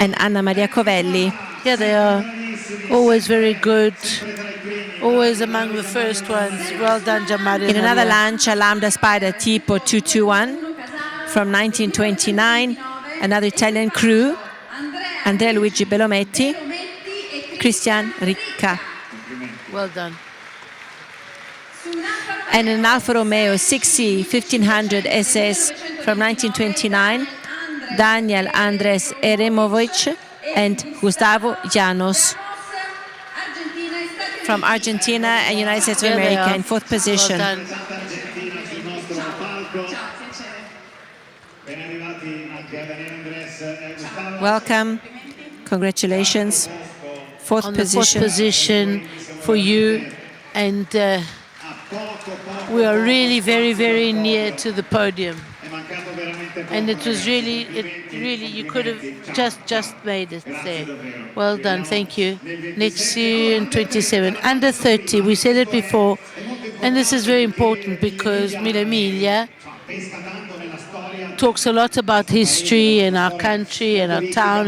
Speaker 2: and Anna Maria Covelli.
Speaker 1: Yeah, they are always very good, always among the first ones. Well done, Gian Mario.
Speaker 2: In another Lancia Lambda Spider Tipo 221 from 1929, another Italian crew, Andrea Luigi Bellometti, Christian Ricca.
Speaker 1: Well done.
Speaker 2: And an Alfa Romeo 6C 1500 SS from 1929, Daniel Andres Eremovic and Gustavo Llanos. From Argentina and United States of America in 4th position.
Speaker 1: Well done.
Speaker 2: Welcome. Congratulations. 4th
Speaker 1: on
Speaker 2: position.
Speaker 1: The 4th position for you, and we are really very near to the podium. And it was really, you could have just made it there. Well done, thank you. Next year in 27, under 30, we said it before, and this is very important because Miglia talks a lot about history and our country and our town,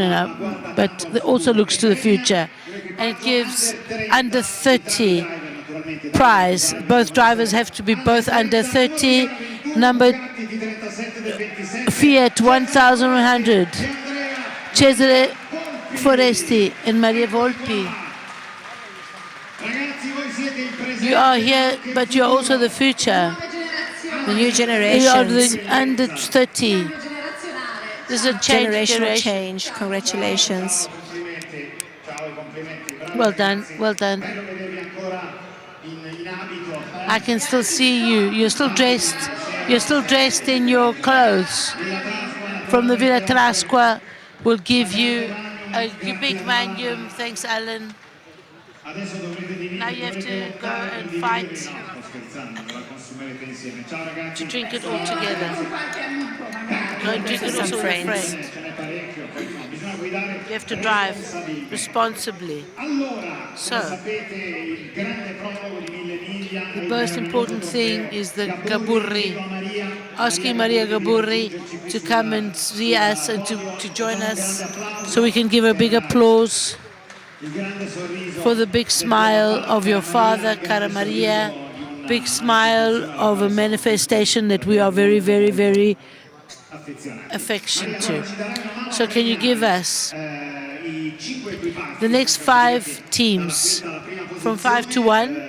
Speaker 1: but it also looks to the future. And it gives under 30 prize. Both drivers have to be both under 30. Number Fiat 1100. Cesare Foresti and Maria Volpi. You are here, but you are also the future.
Speaker 2: The new
Speaker 1: You are
Speaker 2: generations.
Speaker 1: the under 30. This is a
Speaker 2: Generational
Speaker 1: generation.
Speaker 2: change. Congratulations.
Speaker 1: Well done, well done. I can still see you. You're still dressed. You're still dressed in your clothes. From the Villa Trasqua, will give you a big magnum. Thanks, Alan. Now you have to go and fight to drink it all together. Go and drink it also with a friend. You have to drive responsibly. So, the most important thing is the Gaburri. Asking Maria Gaburri to come and see us and to join us so we can give a big applause for the big smile of your father, Cara Maria, big smile of a manifestation that we are very, very, very affectionate to. So can you give us the next 5 teams from 5 to 1?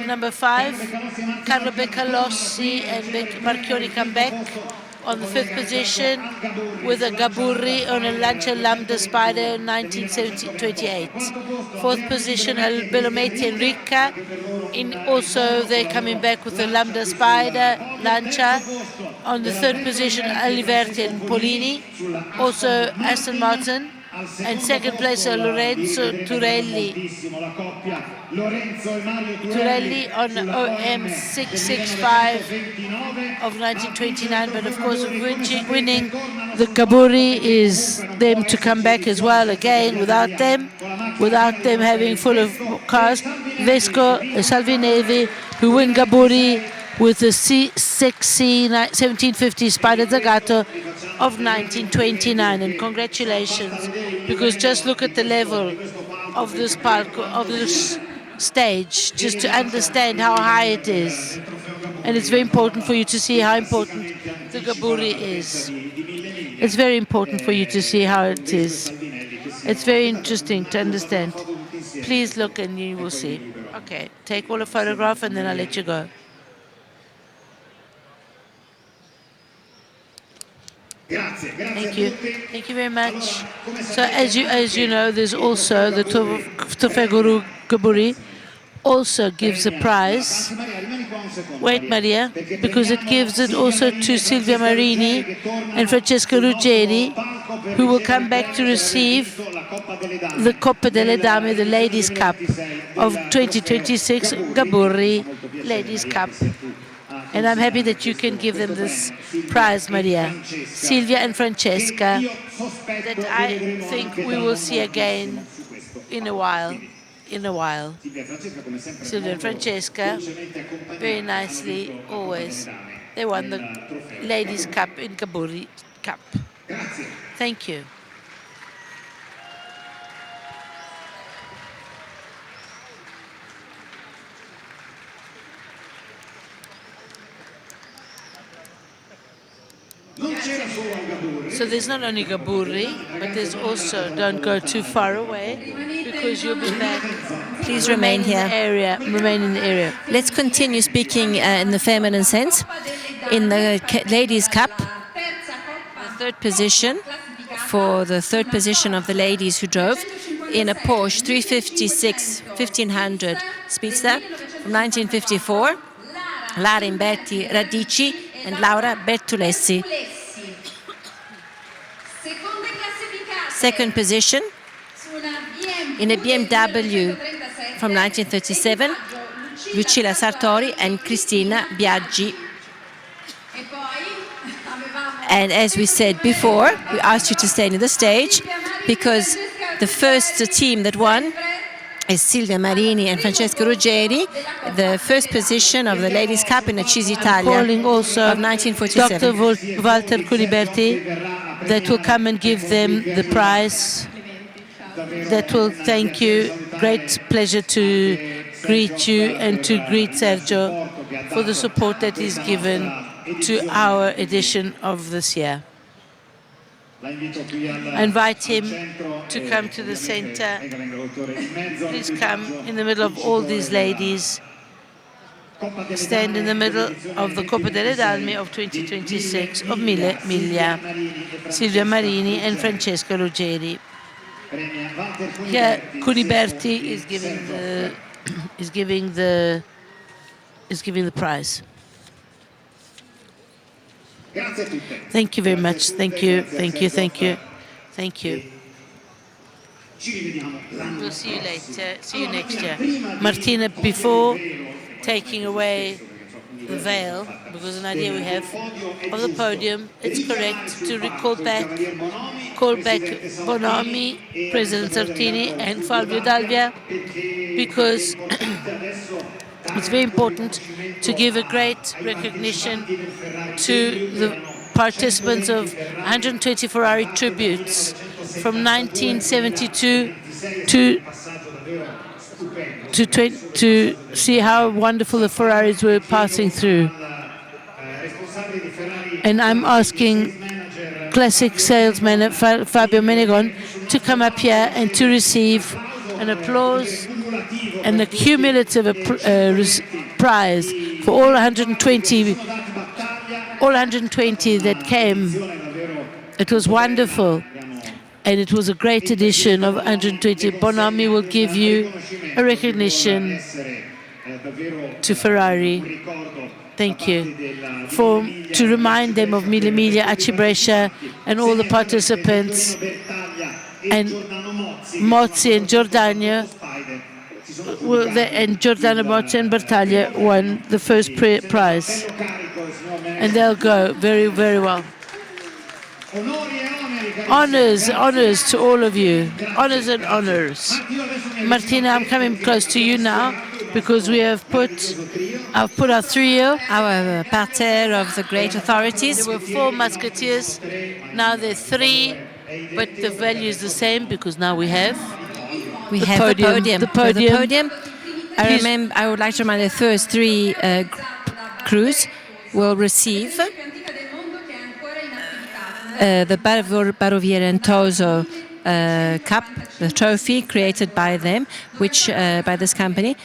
Speaker 1: Number 5, Carlo Beccalossi and Marchioni come back on the 5th position with a Gaburri on a Lancia Lambda Spider 1928. 4th position, Belometti and Ricca. Also, they're coming back with the Lambda Spider Lancia. On the 3rd position, Aliverti and Polini. Also, Aston Martin. And 2nd place, Lorenzo Turelli. Turelli on OM 665 of 1929, but of course winning the Gaburi is them to come back as well again without them having full of cars. Vesco, Salvinevi, who win Gaburi with the C6C 1750 Spider Zagato of 1929, and congratulations, because just look at the level of this palco, of this stage, just to understand how high it is. And it's very important for you to see how important the Gaburi is. It's very important for you to see how it is. It's very interesting to understand. Please look and you will see. Okay, take all a photograph and then I'll let you go. Thank you. Thank you very much. So as you know, there's also the Tofeguru Gaburi also gives a prize. Wait, Maria, because it gives it also to Silvia Marini and Francesca Ruggeri, who will come back to receive the Coppa delle Dame, the Ladies' Cup of 2026, Gaburi Ladies' Cup. And I'm happy that you can give them this prize, Maria. Silvia and Francesca, that I think we will see again in a while. Silvia and Francesca, very nicely, always. They won the Ladies' Cup in Gaburi Cup. Thank you. So there's not only Gaburi, but there's also, don't go too far away, because you'll be back.
Speaker 2: Please remain here.
Speaker 1: Remain in the area.
Speaker 2: Let's continue speaking in the feminine sense. In the Ladies' Cup, the third position, for the third position of the ladies who drove, in a Porsche 356 1500 Speedster from 1954, Lara Imberti Radici and Laura Bertulessi. Second position in a BMW from 1937, Lucilla Sartori and Cristina Biaggi. And as we said before, we asked you to stay in the stage because the first team that won is Silvia Marini and Francesca Ruggeri, the first position of the Ladies' Cup in Accisi Italia
Speaker 1: Calling also
Speaker 2: of 1947.
Speaker 1: Dr. Walter Culiberti that will come and give them the prize. That will thank you. Great pleasure to greet you and to greet Sergio for the support that he's given to our edition of this year. I invite him to come to the center. Please come in the middle of all these ladies. Stand in the middle of the Coppa delle Dalme of 2026 of Miglia, Silvia Marini and Francesca Ruggeri. Here, Culiberti is giving the prize. Thank you very much. Thank you. Thank you. Thank you. Thank you. We'll see you later. See you next year. Martina, before taking away the veil, because an idea we have of the podium, it's correct to call back Bonomi, President Sartini, and Fabio Dalvia, because it's very important to give a great recognition to the participants of 120 Ferrari tributes from 1972 to see how wonderful the Ferraris were passing through. And I'm asking classic salesman Fabio Menegon to come up here and to receive an applause and a cumulative prize for all 120 that came. It was wonderful. And it was a great edition of 120. Bonomi will give you a recognition to Ferrari. Thank you. To remind them of Miglia, Aci Brescia, and all the participants, and Mozzi and Giordano, and Giordano Mozzi and Bertaglia won the first prize. And they'll go very, very well. Honors to all of you. Honors and honors. Martina, I'm coming close to you now because I've put our trio.
Speaker 2: Our parterre of the great authorities.
Speaker 1: There were 4 musketeers. Now there are 3, but the value is the same because now we have
Speaker 2: the podium.
Speaker 1: The podium.
Speaker 2: I would like to remind the first 3 crews will receive the Baroviere and Toso Cup, the trophy created by them, which by this company,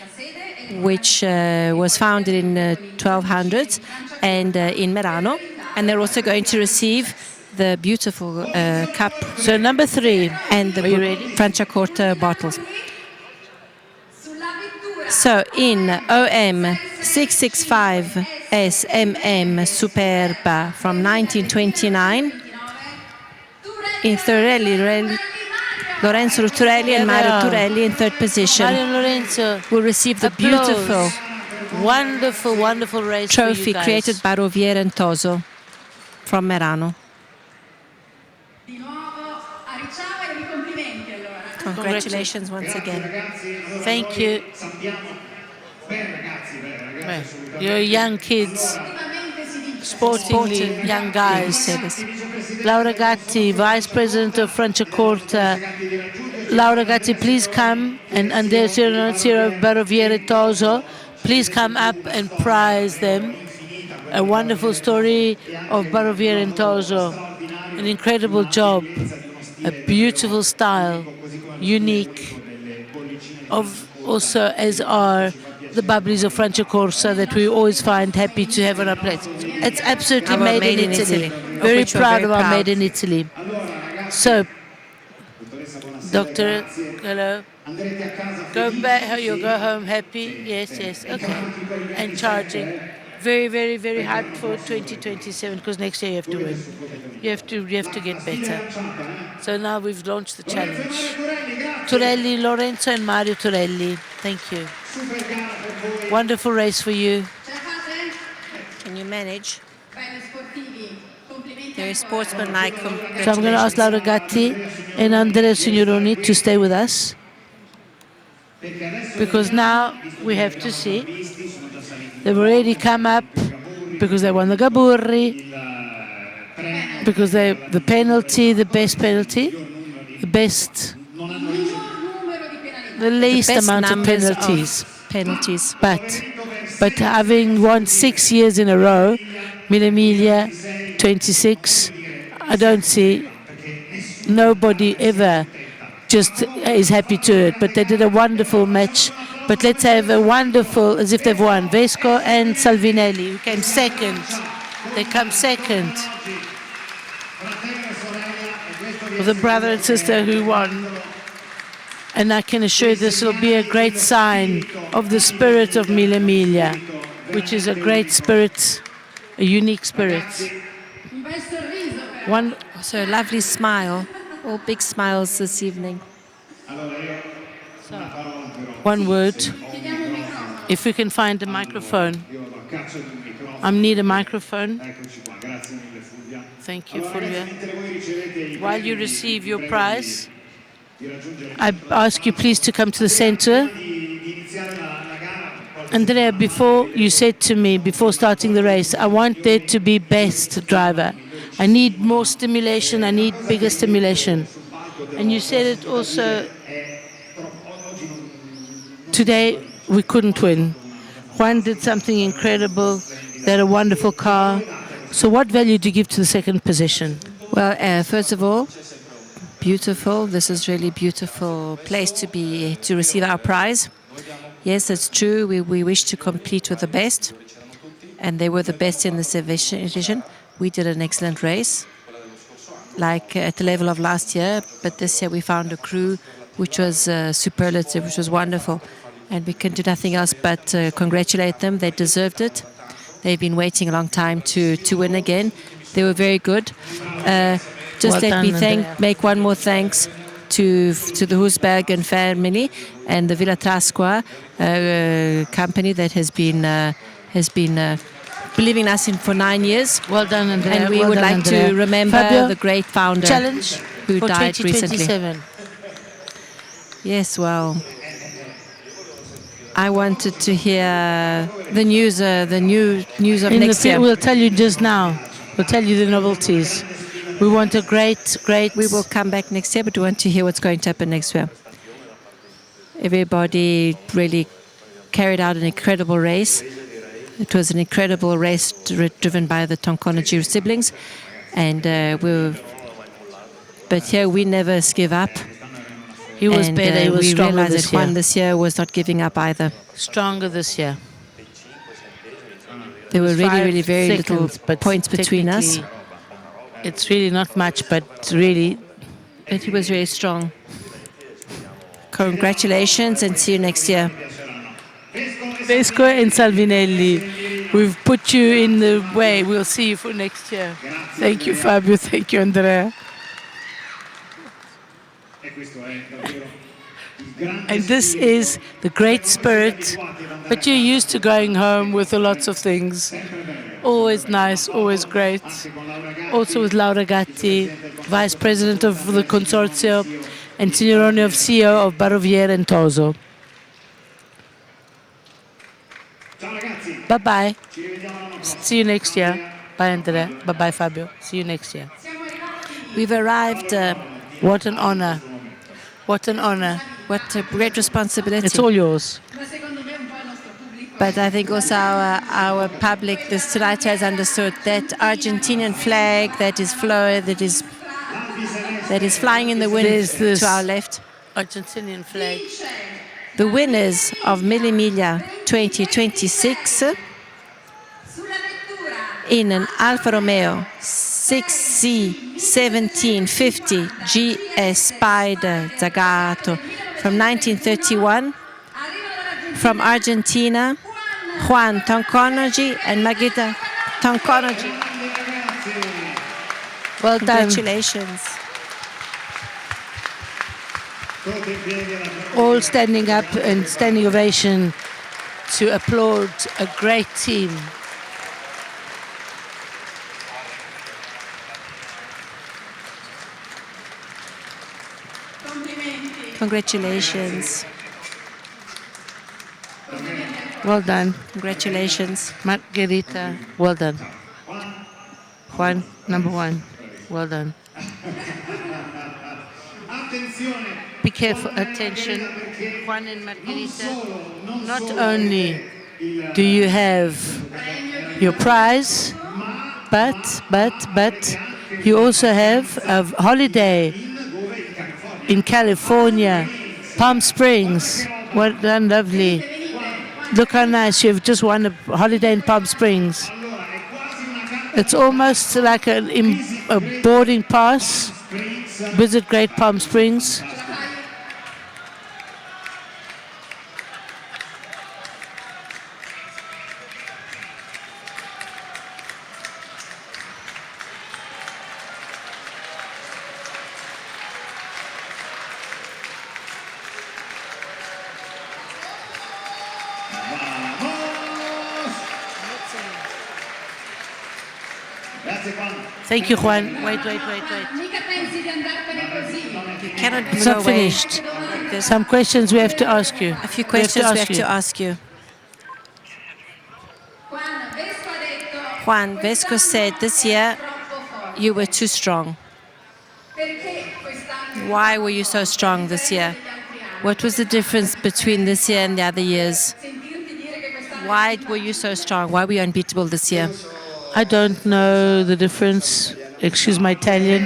Speaker 2: which was founded in 1200s and in Merano, and they're also going to receive the beautiful cup.
Speaker 1: So number 3,
Speaker 2: and the Franciacorta bottles. So in OM 665 SMM Superba from 1929, in Turelli, Lorenzo Turelli and Mario Turelli in 3rd position.
Speaker 1: Mario and Lorenzo
Speaker 2: will receive the beautiful,
Speaker 1: wonderful race
Speaker 2: trophy created by Roviere and Toso from Merano. Congratulations once again.
Speaker 1: Thank you. You're young kids, sporting young guys. Laura Gatti, Vice President of Franciacorta. Laura Gatti, please come, and Andrea Ciro Baroviere Toso, please come up and prize them. A wonderful story of Baroviere and Toso. An incredible job, a beautiful style, unique, also as are the bubblies of Franciacorta that we always find happy to have on our plate. It's absolutely made in Italy. Very proud of our made in Italy. So, Doctor, hello. Go back, you'll go home happy? Yes, okay. And charging. Very, very, very hard for 2027 because next year you have to win. You have to get better. So now we've launched the challenge. Turelli, Lorenzo and Mario Turelli. Thank you. Wonderful race for you.
Speaker 2: Can you manage? Very sportsmanlike.
Speaker 1: So I'm going to ask Laura Gatti and Andrea Signoroni to stay with us. because now we have to see they've already come up because they won the Gaburri, because the penalty, the best penalty, the best, the
Speaker 2: The
Speaker 1: least
Speaker 2: best
Speaker 1: amount of
Speaker 2: numbers
Speaker 1: penalties.
Speaker 2: of penalties.
Speaker 1: But having won 6 years in a row, Miglia 26, I don't see nobody ever just is happy to it. But they did a wonderful match. But let's have a wonderful, as if they've won, Vesco and Salvinelli, who came second. They come second. The brother and sister who won. And I can assure you this will be a great sign of the spirit of Miglia, which is a great spirit, a unique spirit.
Speaker 2: So a lovely smile, all big smiles this evening.
Speaker 1: One word, if we can find a microphone. I need a microphone. Thank you, Fulvia. While you receive your prize, I ask you please to come to the center. Andrea, before you said to me, before starting the race, I want there to be best driver. I need more stimulation, I need bigger stimulation. And you said it also, today we couldn't win. Juan did something incredible, they had a wonderful car. So what value do you give to the second position?
Speaker 2: Well, first of all, beautiful. This is really beautiful place to receive our prize. Yes, it's true. We wish to compete with the best, and they were the best in this edition. We did an excellent race, like at the level of last year. But this year we found a crew which was superlative, which was wonderful, and we can do nothing else but congratulate them. They deserved it. They've been waiting a long time to win again. They were very good. Just
Speaker 1: Well
Speaker 2: let me
Speaker 1: done,
Speaker 2: make one more thanks to the Husbergen family and the Villa Trasqua company that has been believing in us for 9 years.
Speaker 1: Well done, Andrea.
Speaker 2: And we
Speaker 1: well
Speaker 2: would
Speaker 1: done,
Speaker 2: like
Speaker 1: Andrea.
Speaker 2: to remember
Speaker 1: Fabio,
Speaker 2: the great founder
Speaker 1: challenge
Speaker 2: who
Speaker 1: for
Speaker 2: died recently.
Speaker 1: 2027.
Speaker 2: Yes, well, I wanted to hear the news of next year.
Speaker 1: We'll tell you just now. We'll tell you the novelties. We want a great.
Speaker 2: We will come back next year, but we want to hear what's going to happen next year. Everybody really carried out an incredible race. It was an incredible race driven by the Tonkonoji siblings, and but here we never give up.
Speaker 1: He was better. He was
Speaker 2: we
Speaker 1: stronger
Speaker 2: realized
Speaker 1: this
Speaker 2: that
Speaker 1: year.
Speaker 2: Juan this year was not giving up either.
Speaker 1: Stronger this year.
Speaker 2: There were really very
Speaker 1: seconds,
Speaker 2: little points between us.
Speaker 1: It's really not much, but really.
Speaker 2: But he was really strong. Congratulations and see you next year.
Speaker 1: Vesco and Salvinelli, we've put you in the way. We'll see you for next year. Thank you, Fabio. Thank you, Andrea. And this is the great spirit, but you're used to going home with lots of things. Always nice, always great. Also with Laura Gatti, Vice President of the Consorzio, and Signorone of CEO of Baroviere and Toso. Bye-bye. See you next year. Bye, Andrea. Bye-bye, Fabio. See you next year.
Speaker 2: We've arrived.
Speaker 1: What an honor. What an honor.
Speaker 2: What a great responsibility.
Speaker 1: It's all yours.
Speaker 2: But I think also our public this tonight has understood that Argentinian flag that is flying in the wind to our left.
Speaker 1: Argentinian flag.
Speaker 2: The winners of Miglia 2026 in an Alfa Romeo 6C1750 GS Spider Zagato from 1931 from Argentina, Juan Tonkonoji and Miglia Tonkonoji.
Speaker 1: Well done.
Speaker 2: Congratulations.
Speaker 1: All standing up and standing ovation to applaud a great team.
Speaker 2: Congratulations.
Speaker 1: Well done.
Speaker 2: Congratulations.
Speaker 1: Margarita, well done. Juan, number one, well done. Be careful, attention. Juan and Margarita, not only do you have your prize, but you also have a holiday in California, Palm Springs. Well done, lovely. Look how nice, you've just won a holiday in Palm Springs. It's almost like a boarding pass. Visit Great Palm Springs. Thank you, Juan. Wait.
Speaker 2: You cannot
Speaker 1: It's
Speaker 2: go
Speaker 1: not
Speaker 2: away.
Speaker 1: finished. Some questions we have to ask you.
Speaker 2: A few questions we have to ask you. Juan, Vesco said this year you were too strong. Why were you so strong this year? What was the difference between this year and the other years? Why were you so strong? Why were you unbeatable this year?
Speaker 1: I don't know the difference. Excuse my Italian.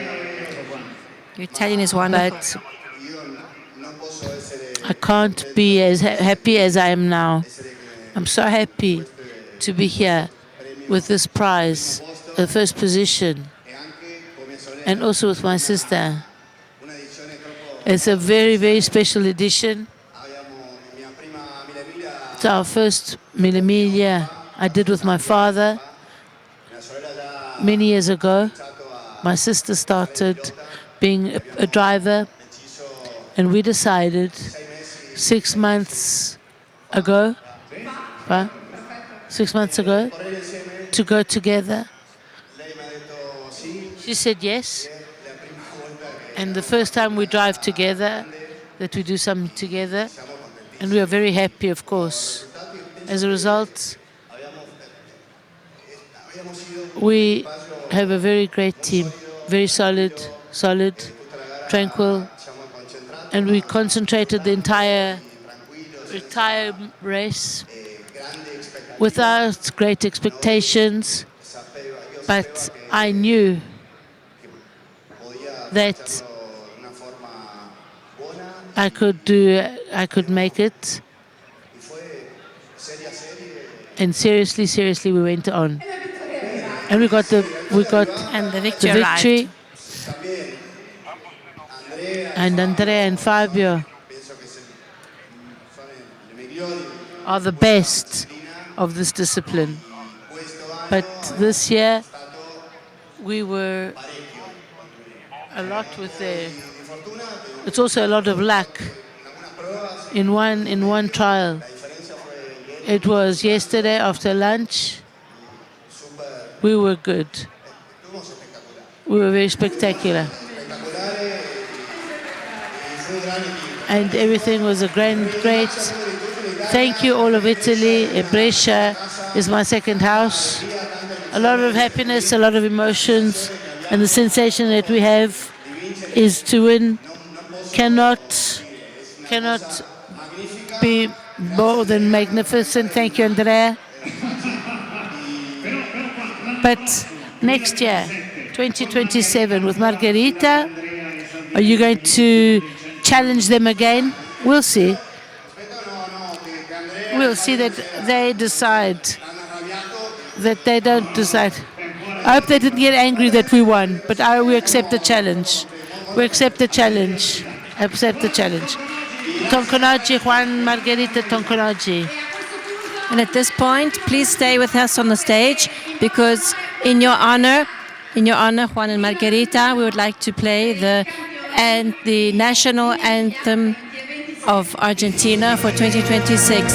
Speaker 2: Your Italian is wonderful.
Speaker 1: But I can't be as happy as I am now. I'm so happy to be here with this prize, the first position, and also with my sister. It's a very, very special edition. It's our first Miglia I did with my father many years ago. My sister started being a driver, and we decided 6 months ago, 6 months ago, to go together. She said yes, and the first time we drive together, that we do something together, and we are very happy, of course. As a result, we have a very great team, very solid, tranquil, and we concentrated the entire race without great expectations, but I knew that I could make it, and seriously we went on, and we got the victory. And Andrea and Fabio are the best of this discipline. But this year we were a lot with it's also a lot of luck in one trial. It was yesterday after lunch. We were good. We were very spectacular. And everything was great. Thank you, all of Italy. Brescia is my second house. A lot of happiness, a lot of emotions, and the sensation that we have is to win cannot be more than magnificent. Thank you, Andrea. But next year, 2027, with Margherita, are you going to challenge them again? We'll see. We'll see that they decide, that they don't decide. I hope they didn't get angry that we won, but we accept the challenge. We accept the challenge. Accept the challenge. Tonkonoji, Juan, Margherita, Tonkonoji.
Speaker 2: And at this point, please stay with us on the stage, because in your honor, Juan and Margherita, we would like to play the national anthem of Argentina for 2026.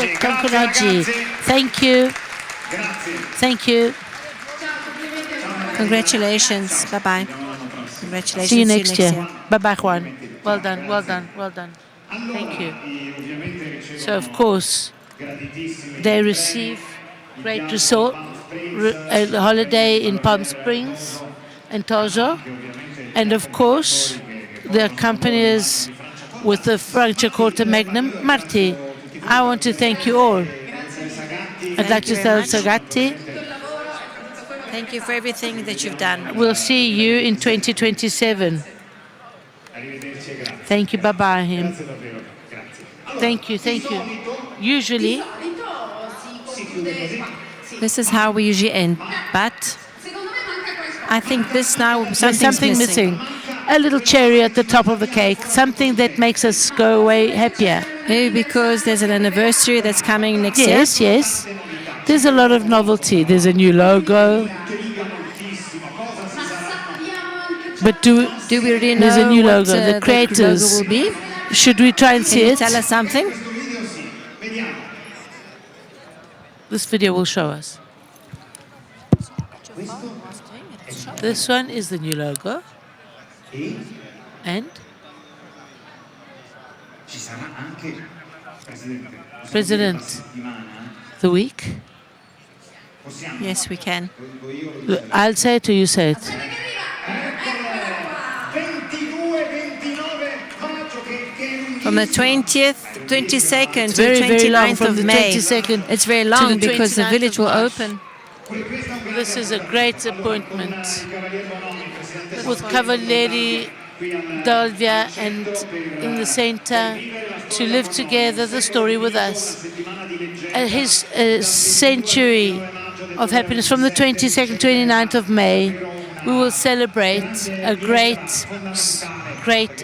Speaker 1: oggi. Thank you. Thank you.
Speaker 2: Congratulations. Bye-bye. Congratulations.
Speaker 1: See you next year. Bye-bye, Juan. Well done, well done, well done. Thank you. So, of course, they receive great resort, a holiday in Palm Springs and Tojo. And, of course, the accompanies with the Franciacorta Magnum. Marti, I want to thank you all. I'd like to thank Sagatti.
Speaker 2: Thank you for everything that you've done.
Speaker 1: We'll see you in 2027. Thank you. Bye-bye, him. Thank you. Thank you. Usually,
Speaker 2: this is how we usually end, but I think this now
Speaker 1: there's something missing. A little cherry at the top of the cake, something that makes us go away happier.
Speaker 2: Maybe because there's an anniversary that's coming next year.
Speaker 1: Yes, yes. There's a lot of novelty. There's a new logo. But do we already know there's a new logo?
Speaker 2: The creators logo will be?
Speaker 1: Should we try and see it?
Speaker 2: Tell us something.
Speaker 1: This video will show us. This one is the new logo. And President, the week?
Speaker 2: Yes, we can.
Speaker 1: I'll say it or you say it.
Speaker 2: From the 20th, 22nd to
Speaker 1: very,
Speaker 2: 29th of May. It's very long
Speaker 1: the
Speaker 2: because the village will open.
Speaker 1: This is a great appointment with Cavalieri, Dalvia and in the center to live together the story with us. His century of happiness from the 22nd, 29th of May. We will celebrate a great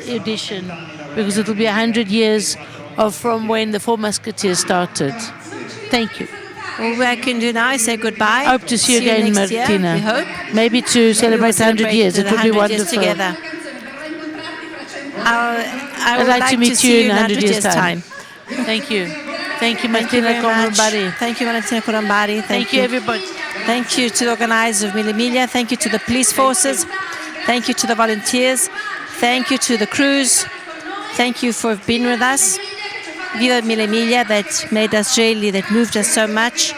Speaker 1: edition because it will be 100 years from when the Four Musketeers started. Thank you.
Speaker 2: All we can do now is say goodbye.
Speaker 1: Hope to see you again, Martina.
Speaker 2: We hope.
Speaker 1: Maybe to celebrate 100 years. It would be wonderful.
Speaker 2: Together. I would
Speaker 1: like to meet you in 100 years'
Speaker 2: time.
Speaker 1: Thank you. Thank you, Martina Colombari.
Speaker 2: Thank you, Martina Colombari.
Speaker 1: Thank you, everybody.
Speaker 2: Thank you to the organizers of Miglia. Thank you to the police forces. Thank you to the volunteers. Thank you to the crews. Thank you for being with us. Viva Miglia, that made us really, that moved us so much.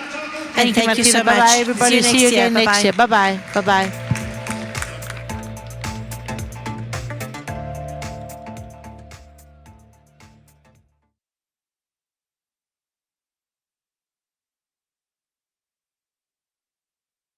Speaker 2: And thank you so much.
Speaker 1: Bye-bye, everybody. See you again next year. Bye-bye. Bye-bye.